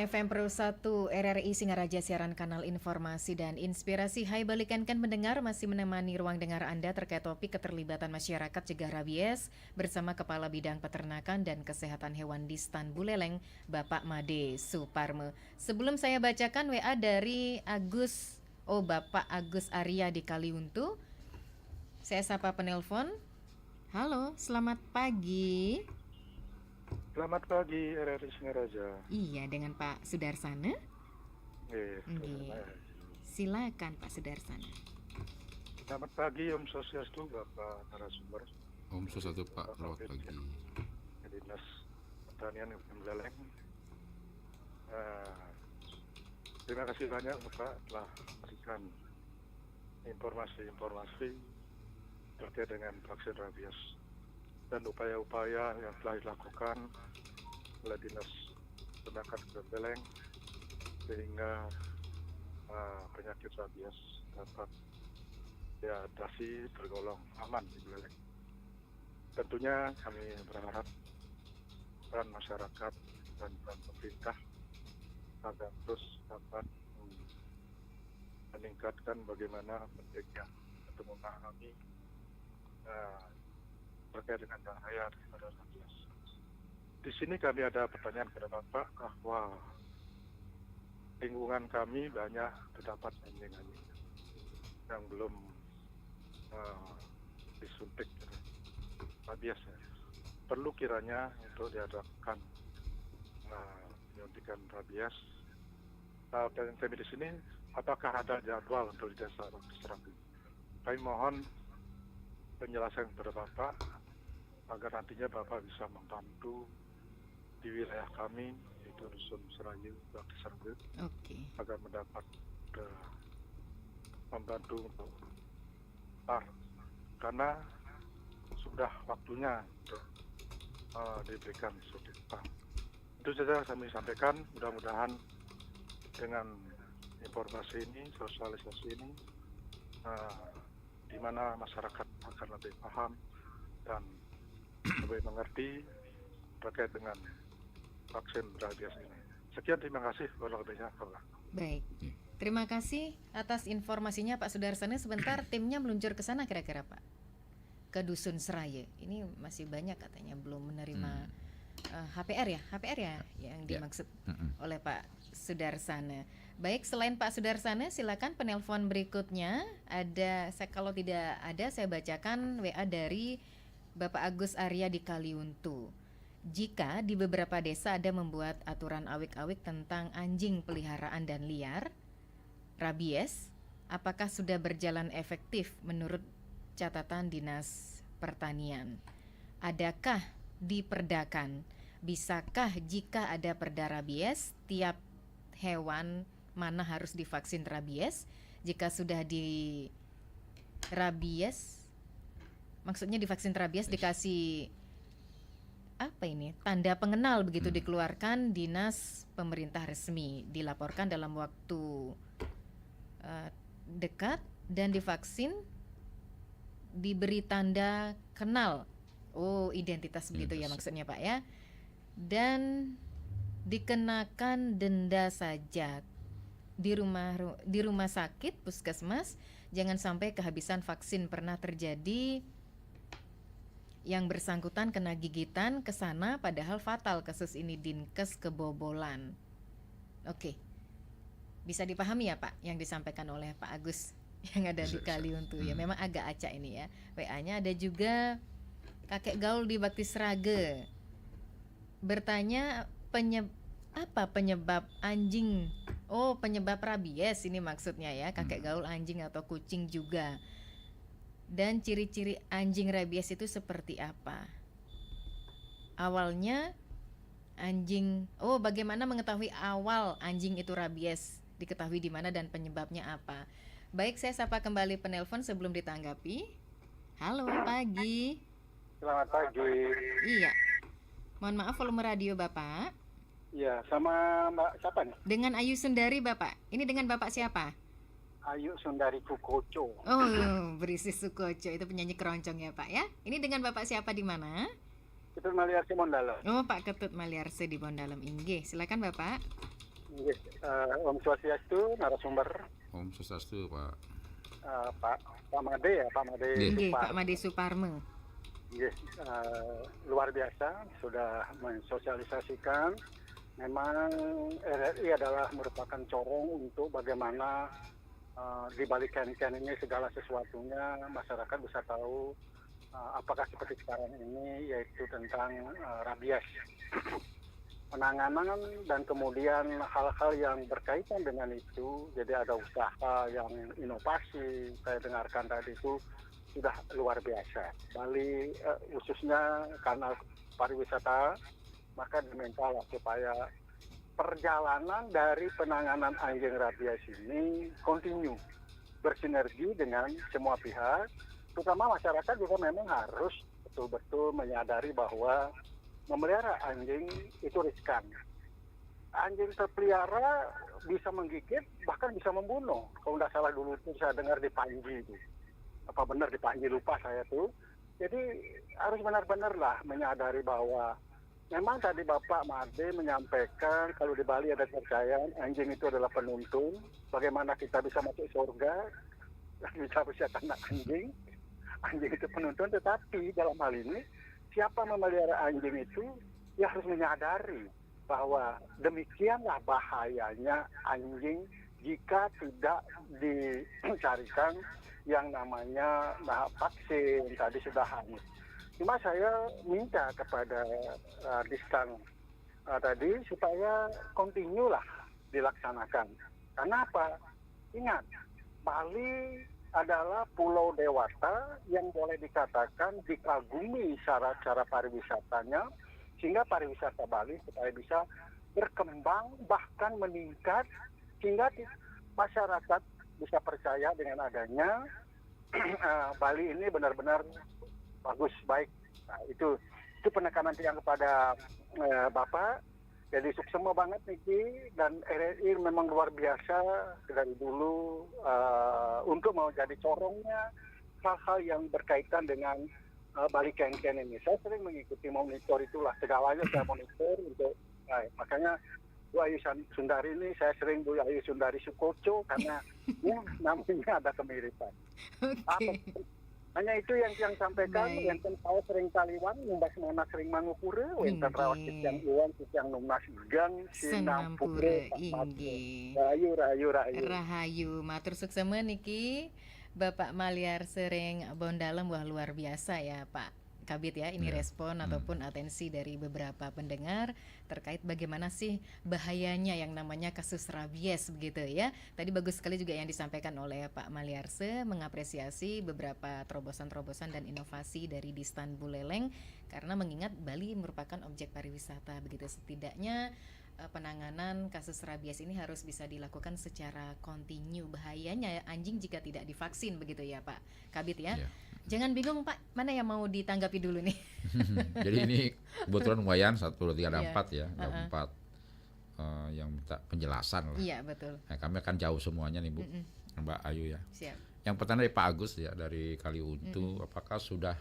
FM Pro 1 RRI Singaraja, siaran kanal informasi dan inspirasi. Hai balikan mendengar, masih menemani ruang dengar Anda terkait topik keterlibatan masyarakat cegah rabies bersama Kepala Bidang Peternakan dan Kesehatan Hewan Distan Buleleng, Bapak Made Suparme. Sebelum saya bacakan WA dari Bapak Agus Arya di Kaliuntu, saya sapa penelpon. Halo, selamat pagi. Selamat pagi RRI Singaraja. Iya, dengan Pak Sudarsana. Nggih. Silakan Pak Sudarsana. Selamat pagi Om Swastiastu Bapak narasumber. Om Swastiastu Pak, selamat pagi. Dinas Pertanian Kabupaten Buleleng. Terima kasih banyak Bapak telah memberikan informasi-informasi terkait dengan vaksin rabies dan upaya-upaya yang telah dilakukan oleh Dinas Peternakan Kabupaten Buleleng sehingga penyakit rabies dapat diatasi tergolong aman di Buleleng. Tentunya kami berharap peran masyarakat dan peran pemerintah agar terus dapat meningkatkan bagaimana pentingnya untuk memahami terkait dengan bahaya daripada rabies. Di sini kami ada pertanyaan kepada Bapak bahwa lingkungan kami banyak terdapat anjing-anjing yang belum disuntik rabies. Perlu kiranya untuk diadakan penyuntikan rabies. Dan kami di sini, apakah ada jadwal untuk di desa Serabi? Kami mohon penjelasan kepada Bapak agar nantinya Bapak bisa membantu di wilayah kami, yaitu Dusun Serayu, Bakti Serayu, agar mendapat membantu untuk karena sudah waktunya untuk diberikan suntikan. Itu saja kami sampaikan. Mudah-mudahan dengan informasi ini, sosialisasi ini, di mana masyarakat akan lebih paham dan lebih mengerti terkait dengan vaksin rabies ini. Sekian, terima kasih. Baik, terima kasih atas informasinya Pak Sudarsana. Sebentar timnya meluncur ke sana kira-kira Pak, ke Dusun Seraya. Ini masih banyak katanya belum menerima HPR ya yang dimaksud oleh Pak Sudarsana. Baik, selain Pak Sudarsana, silakan penelpon berikutnya. Kalau tidak ada, saya bacakan WA dari Bapak Agus Arya di Kaliuntu. Jika di beberapa desa ada membuat aturan awik-awik tentang anjing peliharaan dan liar, rabies, apakah sudah berjalan efektif menurut catatan Dinas Pertanian? Adakah diperdakan? Bisakah jika ada perda rabies, tiap hewan mana harus divaksin rabies? Jika sudah di rabies, maksudnya divaksin rabies dikasih tanda pengenal begitu dikeluarkan dinas pemerintah resmi, dilaporkan dalam waktu dekat dan divaksin diberi tanda kenal. Identitas begitu ya maksudnya Pak ya. Dan dikenakan denda saja di rumah sakit puskesmas. Jangan sampai kehabisan vaksin. Pernah terjadi yang bersangkutan kena gigitan ke sana padahal fatal kasus ini, Dinkes kebobolan. Oke. Bisa dipahami ya Pak yang disampaikan oleh Pak Agus yang ada di Kaliuntu ya. Memang agak acak ini ya. WA-nya ada juga kakek gaul di Bakti Sraga. Bertanya penyebab anjing? Penyebab rabies ini maksudnya ya. Kakek gaul anjing atau kucing juga. Dan ciri-ciri anjing rabies itu seperti apa? Awalnya anjing, bagaimana mengetahui awal anjing itu rabies? Diketahui di mana dan penyebabnya apa? Baik, saya sapa kembali penelpon sebelum ditanggapi. Halo, pagi. Selamat pagi. Iya. Mohon maaf volume radio Bapak. Iya, sama Mbak siapa nih? Dengan Ayu Sundari Bapak. Ini dengan Bapak siapa? Ayu Sundari Sukoco. Berisi Sukoco itu penyanyi keroncong ya Pak ya. Ini dengan Bapak siapa di mana? Ketut Maliarse Bondalem. Pak Ketut Maliarse di Bondalem. Inggih, silakan Bapak. Inggih, Om Swastiastu narasumber. Om Swastiastu Pak. Pak Made ya, Pak Made. Inggih, Pak Made Suparme. Inggih, luar biasa sudah mensosialisasikan. Memang RRI adalah merupakan corong untuk bagaimana di balik kan ini segala sesuatunya masyarakat bisa tahu apakah seperti sekarang ini, yaitu tentang rabies. penanganan dan kemudian hal-hal yang berkaitan dengan itu. Jadi ada usaha yang inovasi, saya dengarkan tadi itu sudah luar biasa. Bali khususnya karena pariwisata, maka diminta supaya perjalanan dari penanganan anjing rabies ini continue, bersinergi dengan semua pihak, terutama masyarakat juga memang harus betul-betul menyadari bahwa memelihara anjing itu riskan. Anjing terpelihara bisa menggigit, bahkan bisa membunuh. Kalau tidak salah dulu itu saya dengar di Panji itu. Apa benar di Panji, lupa saya tuh. Jadi harus benar-benar lah menyadari bahwa memang tadi Bapak Made menyampaikan kalau di Bali ada kepercayaan anjing itu adalah penuntun. Bagaimana kita bisa masuk surga, bisa kena anjing. Anjing itu penuntun, tetapi dalam hal ini siapa memelihara anjing itu ya harus menyadari bahwa demikianlah bahayanya anjing jika tidak dicarikan yang namanya vaksin tadi sudah hangus. Cuma saya minta kepada Distan tadi supaya continue lah dilaksanakan. Karena apa? Ingat, Bali adalah pulau dewasa yang boleh dikatakan dikagumi cara-cara pariwisatanya, sehingga pariwisata Bali supaya bisa berkembang bahkan meningkat sehingga masyarakat bisa percaya dengan adanya Bali ini benar-benar bagus, baik. Nah, itu penekanan yang kepada Bapak. Jadi sukses banget Niki, dan RRI memang luar biasa dari dulu untuk mau jadi corongnya hal-hal yang berkaitan dengan Bali Ken-Ken ini. Saya sering mengikuti monitor itulah, segalanya saya monitor untuk makanya Bu Ayu Sundari ini saya sering Bu Ayu Sundari Sukoco karena ya, namanya ada kemiripan. Oke. Hanya itu yang sampaikan, yang saya sering kaliwan, numbas mana sering mangupure, wenten rawat yang iwan, yang numnas gang, Sinampura inggi. Rahayu, matur suksema niki. Bapak Maliar sering bondalem, wah luar biasa ya Pak Kabit ya, ini respon ataupun atensi dari beberapa pendengar terkait bagaimana sih bahayanya yang namanya kasus rabies begitu ya. Tadi bagus sekali juga yang disampaikan oleh Pak Maliarse, mengapresiasi beberapa terobosan-terobosan dan inovasi dari Distan Buleleng karena mengingat Bali merupakan objek pariwisata begitu. Setidaknya penanganan kasus rabies ini harus bisa dilakukan secara kontinu. Bahayanya anjing jika tidak divaksin begitu ya Pak Kabit ya. Jangan bingung Pak, mana yang mau ditanggapi dulu nih? Jadi ini kebetulan lumayan 1, 2, 3 ada 4 ya, ada 4 yang minta penjelasan lah. Iya betul. Nah, kami akan jauh semuanya nih Bu, Mbak Ayu ya. Siap. Yang pertama dari Pak Agus ya, dari Kaliuntu, apakah sudah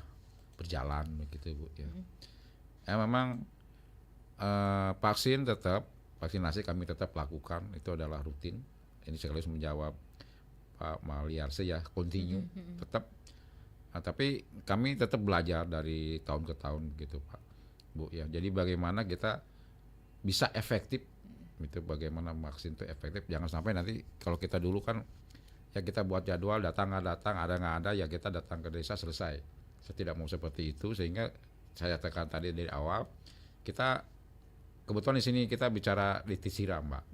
berjalan begitu Bu ya? Ya memang vaksinasi kami tetap lakukan, itu adalah rutin. Ini sekaligus menjawab Pak Maliarse ya, continue tetap. Nah, tapi kami tetap belajar dari tahun ke tahun gitu Pak Bu ya. Jadi bagaimana kita bisa efektif itu, bagaimana vaksin itu efektif. Jangan sampai nanti kalau kita dulu kan ya kita buat jadwal, datang nggak datang, ada nggak ada, ya kita datang ke desa selesai. Saya tidak mau seperti itu, sehingga saya tekan tadi dari awal kita kebetulan di sini kita bicara di Tisira Mbak.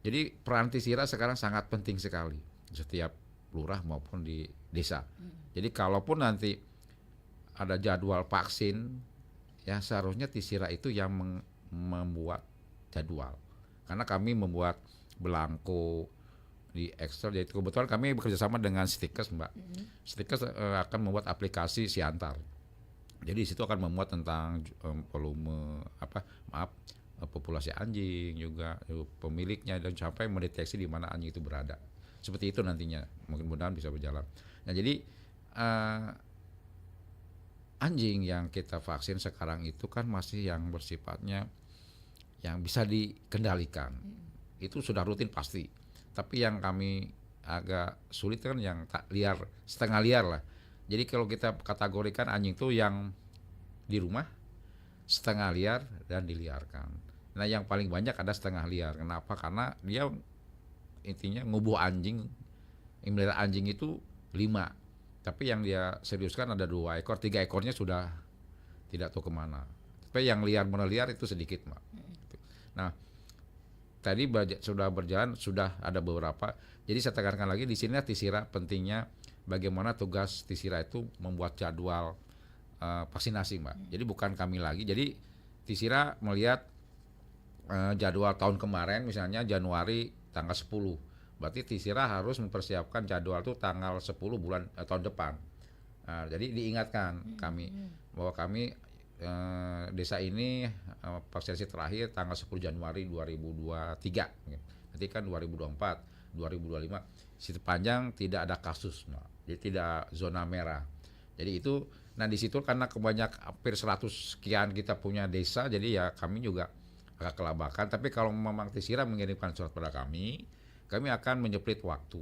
Jadi peran Tisira sekarang sangat penting sekali setiap lurah maupun di desa. Jadi kalaupun nanti ada jadwal vaksin, ya seharusnya Tisira itu yang membuat jadwal. Karena kami membuat belangko di Excel, jadi kebetulan kami bekerjasama dengan Stikes Mbak. Stikes akan membuat aplikasi Siantar. Jadi di situ akan memuat tentang volume populasi anjing juga, pemiliknya, dan sampai mendeteksi di mana anjing itu berada. Seperti itu nantinya, mudah-mudahan bisa berjalan. Nah jadi anjing yang kita vaksin sekarang itu kan masih yang bersifatnya yang bisa dikendalikan. Itu sudah rutin pasti. Tapi yang kami agak sulit kan yang tak liar, setengah liar lah. Jadi kalau kita kategorikan anjing itu yang di rumah, setengah liar, dan diliarkan. Nah yang paling banyak ada setengah liar. Kenapa? Karena dia intinya ngubuh anjing, yang melihara anjing itu 5. Tapi yang dia seriuskan ada 2 ekor, 3 ekornya sudah tidak tahu kemana. Tapi yang liar-liar itu sedikit Mbak. Nah, tadi sudah berjalan, sudah ada beberapa. Jadi saya tekankan lagi di sini TISIRA pentingnya bagaimana tugas TISIRA itu membuat jadwal vaksinasi, Mbak. Jadi bukan kami lagi. Jadi TISIRA melihat jadwal tahun kemarin misalnya Januari tanggal 10. Berarti TISIRA harus mempersiapkan jadwal itu tanggal 10 bulan tahun depan. Nah, jadi diingatkan kami bahwa kami desa ini vaksinasi terakhir tanggal 10 Januari 2023. Nanti kan 2024, 2025 sepanjang tidak ada kasus, nah. Jadi tidak zona merah. Jadi itu, nah di situ karena hampir 100 sekian kita punya desa, jadi ya kami juga agak kelabakan. Tapi kalau memang TISIRA mengirimkan surat pada kami akan menjeplit waktu.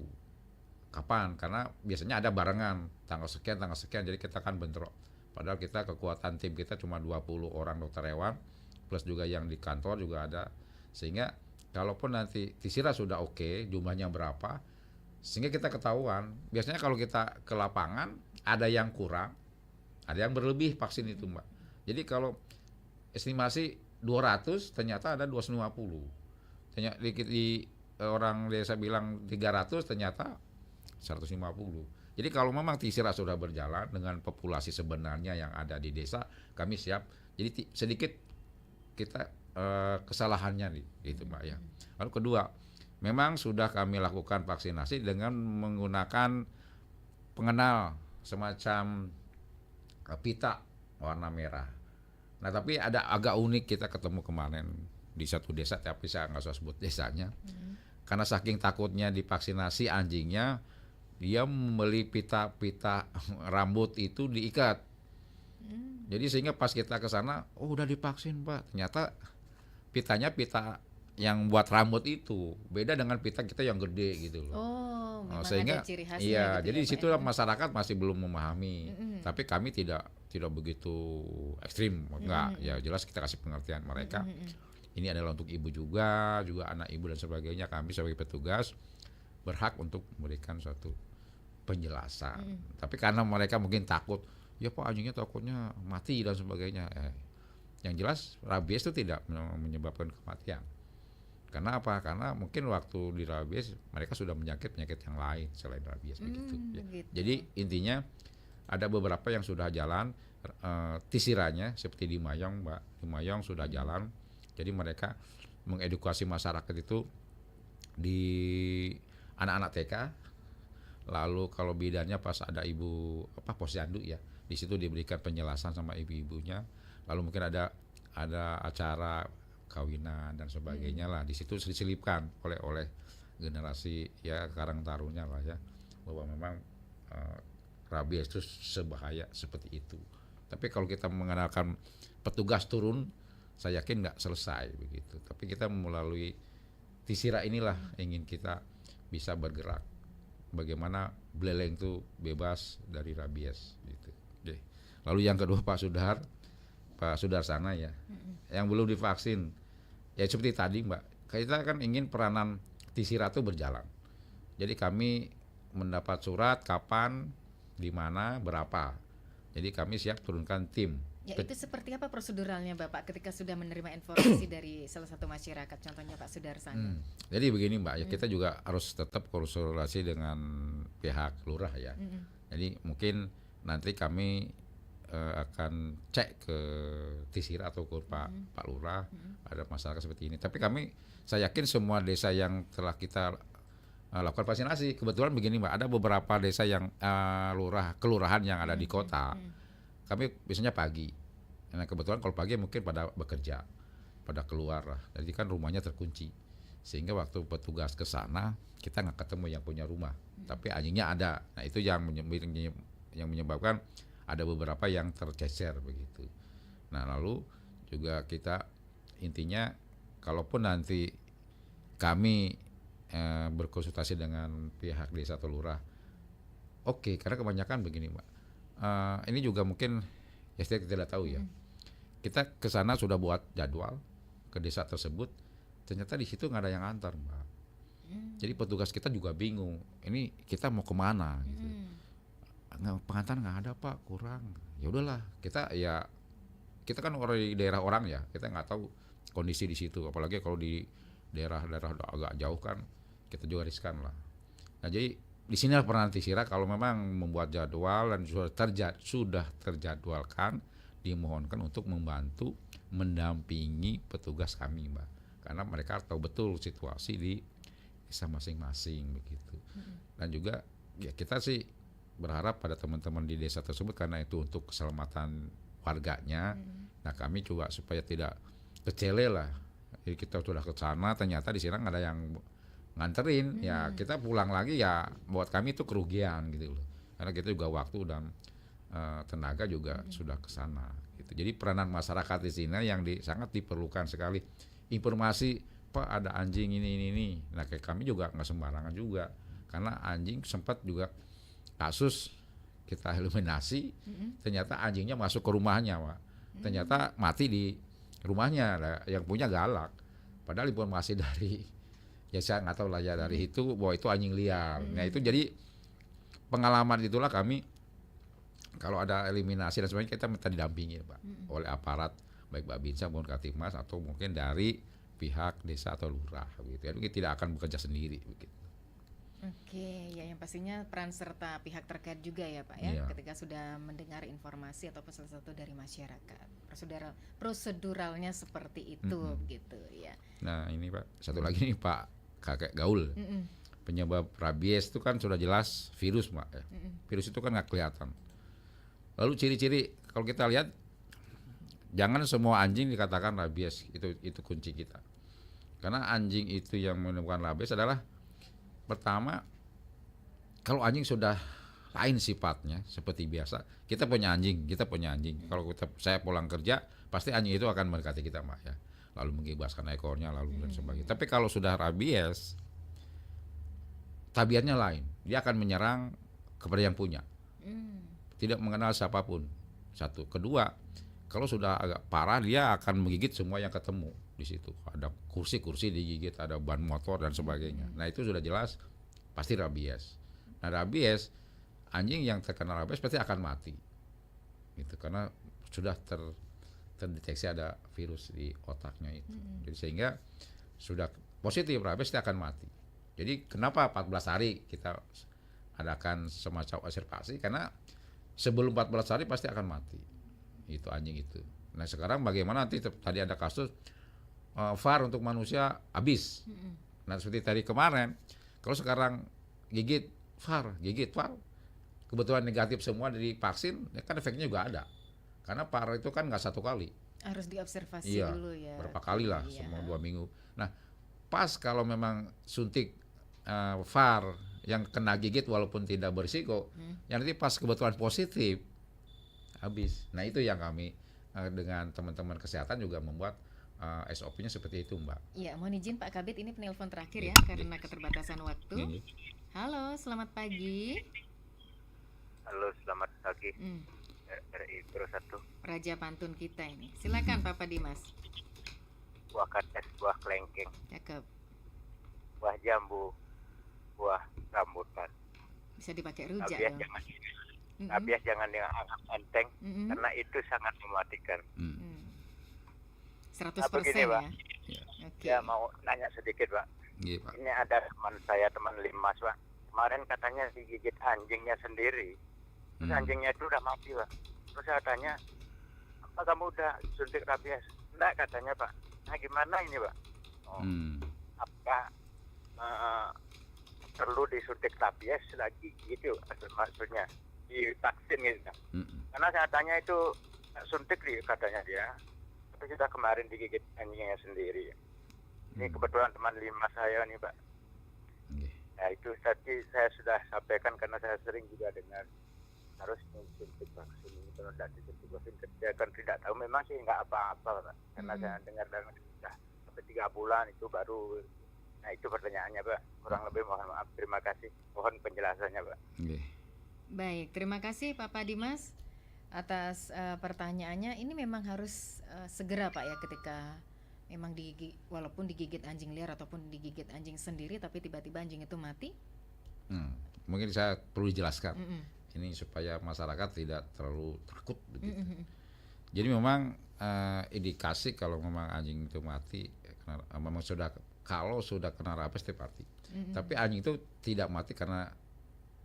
Kapan? Karena biasanya ada barengan tanggal sekian, jadi kita akan bentrok. Padahal kekuatan tim kita cuma 20 orang dokter hewan, plus juga yang di kantor juga ada. Sehingga kalaupun nanti TISIRA sudah oke, jumlahnya berapa, sehingga kita ketahuan. Biasanya kalau kita ke lapangan, ada yang kurang, ada yang berlebih vaksin itu, Mbak. Jadi kalau estimasi 200, ternyata ada 250. Ternyata di orang desa bilang 300, ternyata 150. Jadi kalau memang TISIRA sudah berjalan dengan populasi sebenarnya yang ada di desa, kami siap. Jadi sedikit kita kesalahannya nih, gitu Mbak ya. Lalu kedua, memang sudah kami lakukan vaksinasi dengan menggunakan pengenal semacam pita warna merah. Nah tapi ada agak unik, kita ketemu kemarin di satu desa, tapi saya nggak usah sebut desanya. Karena saking takutnya divaksinasi anjingnya, dia membeli pita-pita rambut itu diikat. Jadi sehingga pas kita ke sana, oh udah divaksin Pak. Ternyata pitanya pita yang buat rambut itu beda dengan pita kita yang gede gitu loh. Oh, memang sehingga ada ciri khasnya iya, gitu jadi ya, di situ Pak, ya? masyarakat masih belum memahami. Tapi kami tidak begitu ekstrim, enggak. Ya jelas kita kasih pengertian mereka. Ini adalah untuk ibu juga anak ibu dan sebagainya. Kami sebagai petugas berhak untuk memberikan suatu penjelasan. Tapi karena mereka mungkin takut, ya Pak anjingnya takutnya mati dan sebagainya. Yang jelas rabies itu tidak menyebabkan kematian. Karena apa? Karena mungkin waktu di rabies mereka sudah penyakit yang lain selain rabies begitu. Jadi intinya ada beberapa yang sudah jalan TISIRA-nya seperti di Mayong, Mbak. Di Mayong sudah jalan. Jadi mereka mengedukasi masyarakat itu di anak-anak TK. Lalu kalau bidannya pas ada ibu posyandu ya, di situ diberikan penjelasan sama ibu-ibunya. Lalu mungkin ada acara kawinan dan sebagainya lah. Di situ diselipkan oleh generasi ya Karang Taruna lah ya, bahwa memang rabies itu sebahaya seperti itu. Tapi kalau kita mengenalkan petugas turun, saya yakin nggak selesai begitu. Tapi kita melalui TISIRA inilah ingin kita bisa bergerak. Bagaimana beleleng itu bebas dari rabies gitu. Oke. Lalu yang kedua Pak Sudarsana ya, yang belum divaksin. Ya seperti tadi Mbak, kita kan ingin peranan TISIRA itu berjalan. Jadi kami mendapat surat kapan, di mana, berapa. Jadi kami siap turunkan tim. Ya itu seperti apa proseduralnya Bapak ketika sudah menerima informasi dari salah satu masyarakat, contohnya Pak Sudarsana? Jadi begini Mbak, ya kita juga harus tetap konsultasi dengan pihak lurah ya. Jadi mungkin nanti kami akan cek ke TISIRA atau ke Pak Lurah ada masyarakat seperti ini. Tapi saya yakin semua desa yang telah kita lakukan vaksinasi, kebetulan begini Mbak, ada beberapa desa yang kelurahan yang ada di kota. Kami biasanya pagi. Nah kebetulan kalau pagi mungkin pada bekerja, pada keluar lah. Jadi kan rumahnya terkunci. Sehingga waktu petugas ke sana, kita nggak ketemu yang punya rumah. Tapi anjingnya ada. Nah itu yang menyebabkan ada beberapa yang tercecer begitu. Nah lalu juga kita intinya kalaupun nanti kami berkonsultasi dengan pihak desa atau lurah, oke, karena kebanyakan begini Mbak, ini juga mungkin ya kita tidak tahu ya. Kita ke sana sudah buat jadwal ke desa tersebut, ternyata di situ nggak ada yang antar Mbak. Jadi petugas kita juga bingung, ini kita mau kemana gitu. Pengantar nggak ada Pak, kurang. Ya udahlah, kita kan orang di daerah orang ya, kita nggak tahu kondisi di situ. Apalagi kalau di daerah-daerah agak jauh kan kita juga riskan lah. Nah jadi di sini peranan TISIRA kalau memang membuat jadwal dan sudah terjadwalkan, dimohonkan untuk membantu mendampingi petugas kami, Mbak, karena mereka tahu betul situasi di desa masing-masing begitu. Dan juga ya kita sih berharap pada teman-teman di desa tersebut karena itu untuk keselamatan warganya. Nah kami juga supaya tidak kecele lah. Jadi kita sudah ke sana ternyata di sini nggak ada yang nganterin, ya kita pulang lagi ya buat kami itu kerugian gitu loh. Karena kita juga waktu dan tenaga juga sudah ke sana gitu. Jadi peranan masyarakat di sini yang sangat diperlukan sekali. Informasi, Pak ada anjing ini. Nah kayak kami juga nggak sembarangan juga. Karena anjing sempat juga kasus kita eliminasi, ternyata anjingnya masuk ke rumahnya, Pak. Ternyata mati di rumahnya, yang punya galak. Padahal informasi dari ya saya nggak tahu lah ya dari itu bahwa itu anjing liar. Nah itu jadi pengalaman itulah kami kalau ada eliminasi dan sebagainya kita minta didampingi Pak oleh aparat baik Babinsa maupun Katimas atau mungkin dari pihak desa atau lurah gitu. Jadi tidak akan bekerja sendiri begitu. Oke, ya yang pastinya peran serta pihak terkait juga ya Pak ya, ketika sudah mendengar informasi ataupun sesuatu dari masyarakat. Proseduralnya seperti itu gitu ya. Nah ini Pak, satu lagi nih Pak kakek gaul. Penyebab rabies itu kan sudah jelas virus Mbak ya. Virus itu kan nggak kelihatan. Lalu ciri-ciri kalau kita lihat jangan semua anjing dikatakan rabies, itu kunci kita. Karena anjing itu yang menemukan rabies adalah pertama kalau anjing sudah lain sifatnya seperti biasa, kita punya anjing. Kalau saya pulang kerja pasti anjing itu akan mendekati kita Mbak ya. Lalu mengibaskan ekornya lalu dan sebagainya. Tapi kalau sudah rabies tabiatnya lain. Dia akan menyerang kepada yang punya. Tidak mengenal siapapun. Satu. Kedua, kalau sudah agak parah dia akan menggigit semua yang ketemu di situ. Ada kursi digigit, ada ban motor dan sebagainya. Nah, itu sudah jelas pasti rabies. Nah, rabies anjing yang terkena rabies pasti akan mati. Gitu karena sudah terdeteksi ada virus di otaknya itu. Jadi sehingga sudah positif rabies dia akan mati. Jadi kenapa 14 hari kita adakan semacam observasi karena sebelum 14 hari pasti akan mati. Itu anjing itu. Nah, sekarang bagaimana nanti tadi ada kasus VAR untuk manusia habis. Nah, seperti tadi kemarin kalau sekarang gigit VAR, kebetulan negatif semua dari vaksin, ya kan efeknya juga ada. Karena VAR itu kan nggak satu kali. Harus diobservasi dulu ya. Berapa kali lah, semua 2 minggu. Nah, pas kalau memang suntik VAR yang kena gigit walaupun tidak berisiko, yang nanti pas kebetulan positif, habis. Nah itu yang kami dengan teman-teman kesehatan juga membuat SOP-nya seperti itu Mbak. Iya, mohon izin Pak Kabit ini penelpon terakhir ya karena keterbatasan waktu. Halo, selamat pagi. Halo, selamat pagi. RI Pro 1. Raja pantun kita ini. Silakan Papa Dimas. Buah kates, buah kelengkeng. Cakep. Buah jambu, buah rambutan. Bisa dipakai rujak Rabies dong. Rabies jangan yang anggap enteng karena itu sangat mematikan. 100% begini, Pak. Oke. Ya mau nanya sedikit Pak. Pak. Ini ada teman Limas Pak. Kemarin katanya digigit anjingnya sendiri. Terus anjingnya itu udah mati Pak. Terus saya tanya, apa kamu udah suntik rabies? Enggak katanya Pak. Nah gimana ini Pak? Apakah perlu disuntik rabies lagi gitu maksudnya divaksin gitu? Karena saya tanya itu suntik katanya dia. Tapi sudah kemarin digigit anjingnya sendiri. Ini kebetulan teman Limas saya nih Pak. Nah itu tadi saya sudah sampaikan karena saya sering juga dengar harus suntik vaksin ini kalau tidak disuntik vaksin dia kan tidak tahu memang sih nggak apa-apa Pak. Karena saya dengar sudah sampai 3 bulan itu baru. Nah itu pertanyaannya Pak. Kurang lebih mohon maaf. Terima kasih. Mohon penjelasannya Pak. Baik, terima kasih Papa Dimas atas pertanyaannya. Ini memang harus segera Pak ya ketika memang walaupun digigit anjing liar ataupun digigit anjing sendiri tapi tiba-tiba anjing itu mati. Mungkin saya perlu dijelaskan ini supaya masyarakat tidak terlalu takut begitu. Jadi memang indikasi kalau memang anjing itu mati, memang kalau sudah kena rabies itu mati. Tapi anjing itu tidak mati karena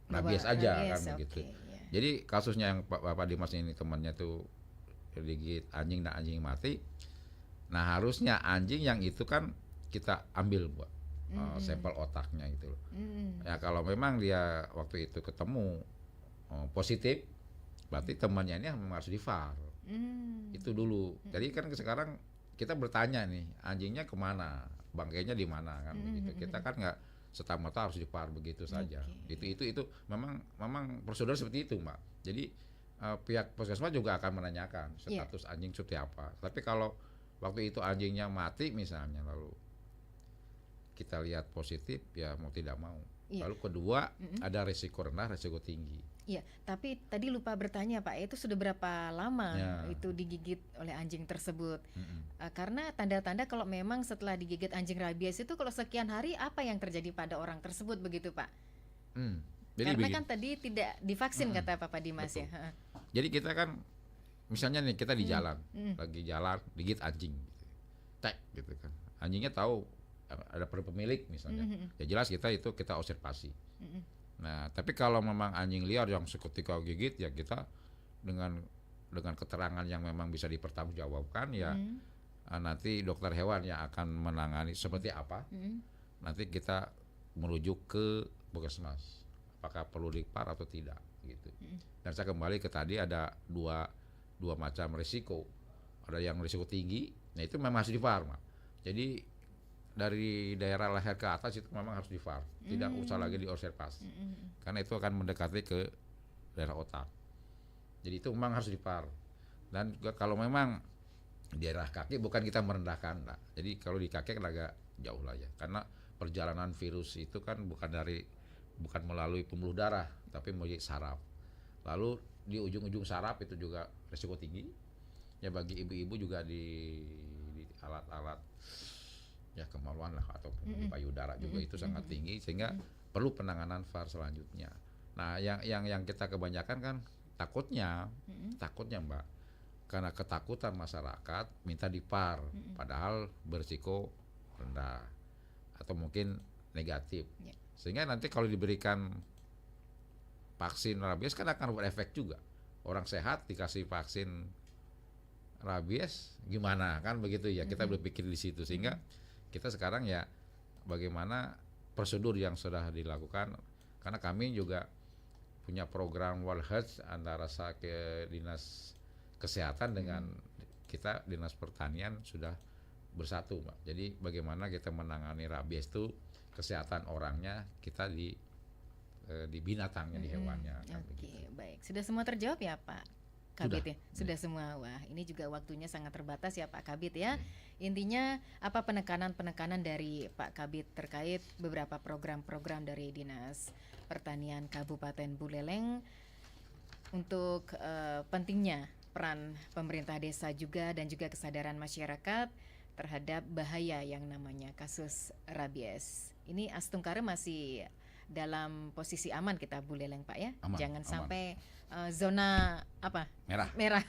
rabies aja kan begitu. Jadi kasusnya yang Bapak Dimas ini temannya tuh digigit anjing dan anjing mati. Nah harusnya anjing yang itu kan kita ambil buat sampel otaknya gitu loh. Ya kalau memang dia waktu itu ketemu positif, berarti temannya ini memang harus di-VAR. Itu dulu. Jadi kan sekarang kita bertanya nih, anjingnya kemana, bangkainya di mana kan begitu. Kita kan nggak serta-merta harus di-VAR begitu saja. Itu memang prosedur seperti itu, Mbak. Jadi pihak puskesmas juga akan menanyakan status anjing seperti apa. Tapi kalau waktu itu anjingnya mati misalnya, lalu kita lihat positif, ya mau tidak mau. Lalu kedua ada resiko rendah, resiko tinggi. Iya, tapi tadi lupa bertanya Pak, itu sudah berapa lama itu digigit oleh anjing tersebut? Karena tanda-tanda kalau memang setelah digigit anjing rabies itu kalau sekian hari apa yang terjadi pada orang tersebut begitu Pak? Jadi karena kan tadi tidak divaksin kata Papa Dimas ya. Jadi kita kan misalnya nih kita di jalan, lagi jalan digigit anjing, tek gitu kan. Anjingnya tahu ada pemilik misalnya, ya jelas kita observasi. Nah, tapi kalau memang anjing liar yang seketika gigit, ya kita dengan keterangan yang memang bisa dipertanggungjawabkan, ya nanti dokter hewan yang akan menangani seperti apa. Nanti kita merujuk ke puskesmas, apakah perlu di-VAR atau tidak, gitu. Dan saya kembali ke tadi ada dua macam risiko, ada yang risiko tinggi, nah itu memang harus di-VAR, Mak. Jadi dari daerah leher ke atas itu memang harus di-VAR, tidak usah lagi diobservasi, karena itu akan mendekati ke daerah otak. Jadi itu memang harus di-VAR. Dan juga kalau memang di daerah kaki, bukan kita merendahkan, nah. Jadi kalau di kaki kan agak jauh lah ya, karena perjalanan virus itu kan bukan melalui pembuluh darah, tapi melalui saraf. Lalu di ujung-ujung saraf itu juga risiko tinggi. Ya bagi ibu-ibu juga di alat-alat ya kemaluan lah ataupun di payudara juga itu sangat tinggi, sehingga perlu penanganan VAR selanjutnya. Nah, yang kita kebanyakan kan takutnya Mbak, karena ketakutan masyarakat minta di-VAR, padahal berisiko rendah atau mungkin negatif. Sehingga nanti kalau diberikan vaksin rabies kan akan berefek juga. Orang sehat dikasih vaksin rabies gimana kan begitu ya, kita berpikir di situ. Sehingga kita sekarang ya bagaimana prosedur yang sudah dilakukan, karena kami juga punya program One Health antara dinas kesehatan dengan kita dinas pertanian sudah bersatu, Mbak. Jadi bagaimana kita menangani rabies itu kesehatan orangnya, kita di binatangnya, di hewannya. Oke, baik. Sudah semua terjawab ya Pak Kabit ya? Sudah semua. Wah, ini juga waktunya sangat terbatas ya Pak Kabit ya. Intinya apa penekanan dari Pak Kabit terkait beberapa program-program dari Dinas Pertanian Kabupaten Buleleng untuk pentingnya peran pemerintah desa juga dan juga kesadaran masyarakat terhadap bahaya yang namanya kasus rabies. Ini Astungkare masih dalam posisi aman kita Buleleng Pak ya. Jangan sampai zona apa? Merah.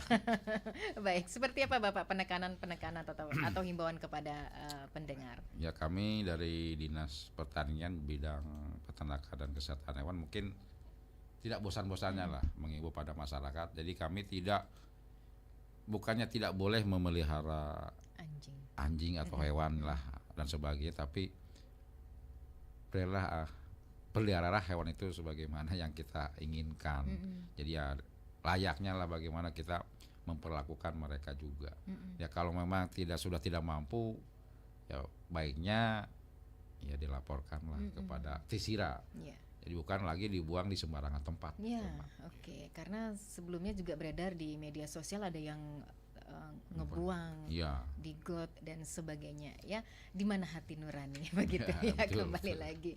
Baik, seperti apa Bapak penekanan atau himbauan kepada pendengar? Ya, kami dari Dinas Pertanian bidang peternakan dan kesehatan hewan mungkin tidak bosan-bosannya lah mengimbau pada masyarakat. Jadi kami bukannya tidak boleh memelihara anjing atau hewan lah dan sebagainya, tapi peliharalah hewan itu sebagaimana yang kita inginkan. Jadi ya layaknya lah bagaimana kita memperlakukan mereka juga. Ya kalau memang sudah tidak mampu, ya baiknya ya dilaporkanlah kepada TISIRA. Jadi bukan lagi dibuang di sembarangan tempat. Ya, oke. Karena sebelumnya juga beredar di media sosial ada yang ngebuang di got dan sebagainya ya. Di mana hati nurani begitu ya, kembali lagi.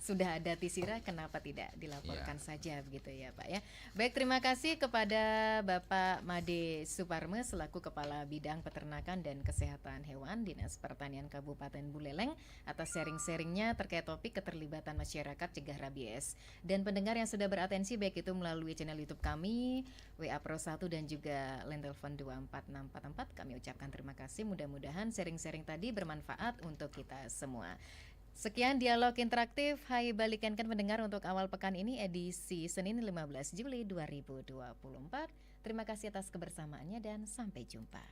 Sudah ada TISIRA, kenapa tidak dilaporkan saja begitu ya Pak ya. Baik, terima kasih kepada Bapak Made Suparme selaku Kepala Bidang Peternakan dan Kesehatan Hewan Dinas Pertanian Kabupaten Buleleng atas sharing-sharingnya terkait topik keterlibatan masyarakat cegah rabies. Dan pendengar yang sudah beratensi baik itu melalui channel YouTube kami, WA Pro 1 dan juga line telepon 246 644. Kami ucapkan terima kasih, mudah-mudahan sharing-sharing tadi bermanfaat untuk kita semua. Sekian dialog interaktif Hai Balikankan pendengar untuk awal pekan ini edisi Senin 15 Juli 2024. Terima kasih atas kebersamaannya dan sampai jumpa.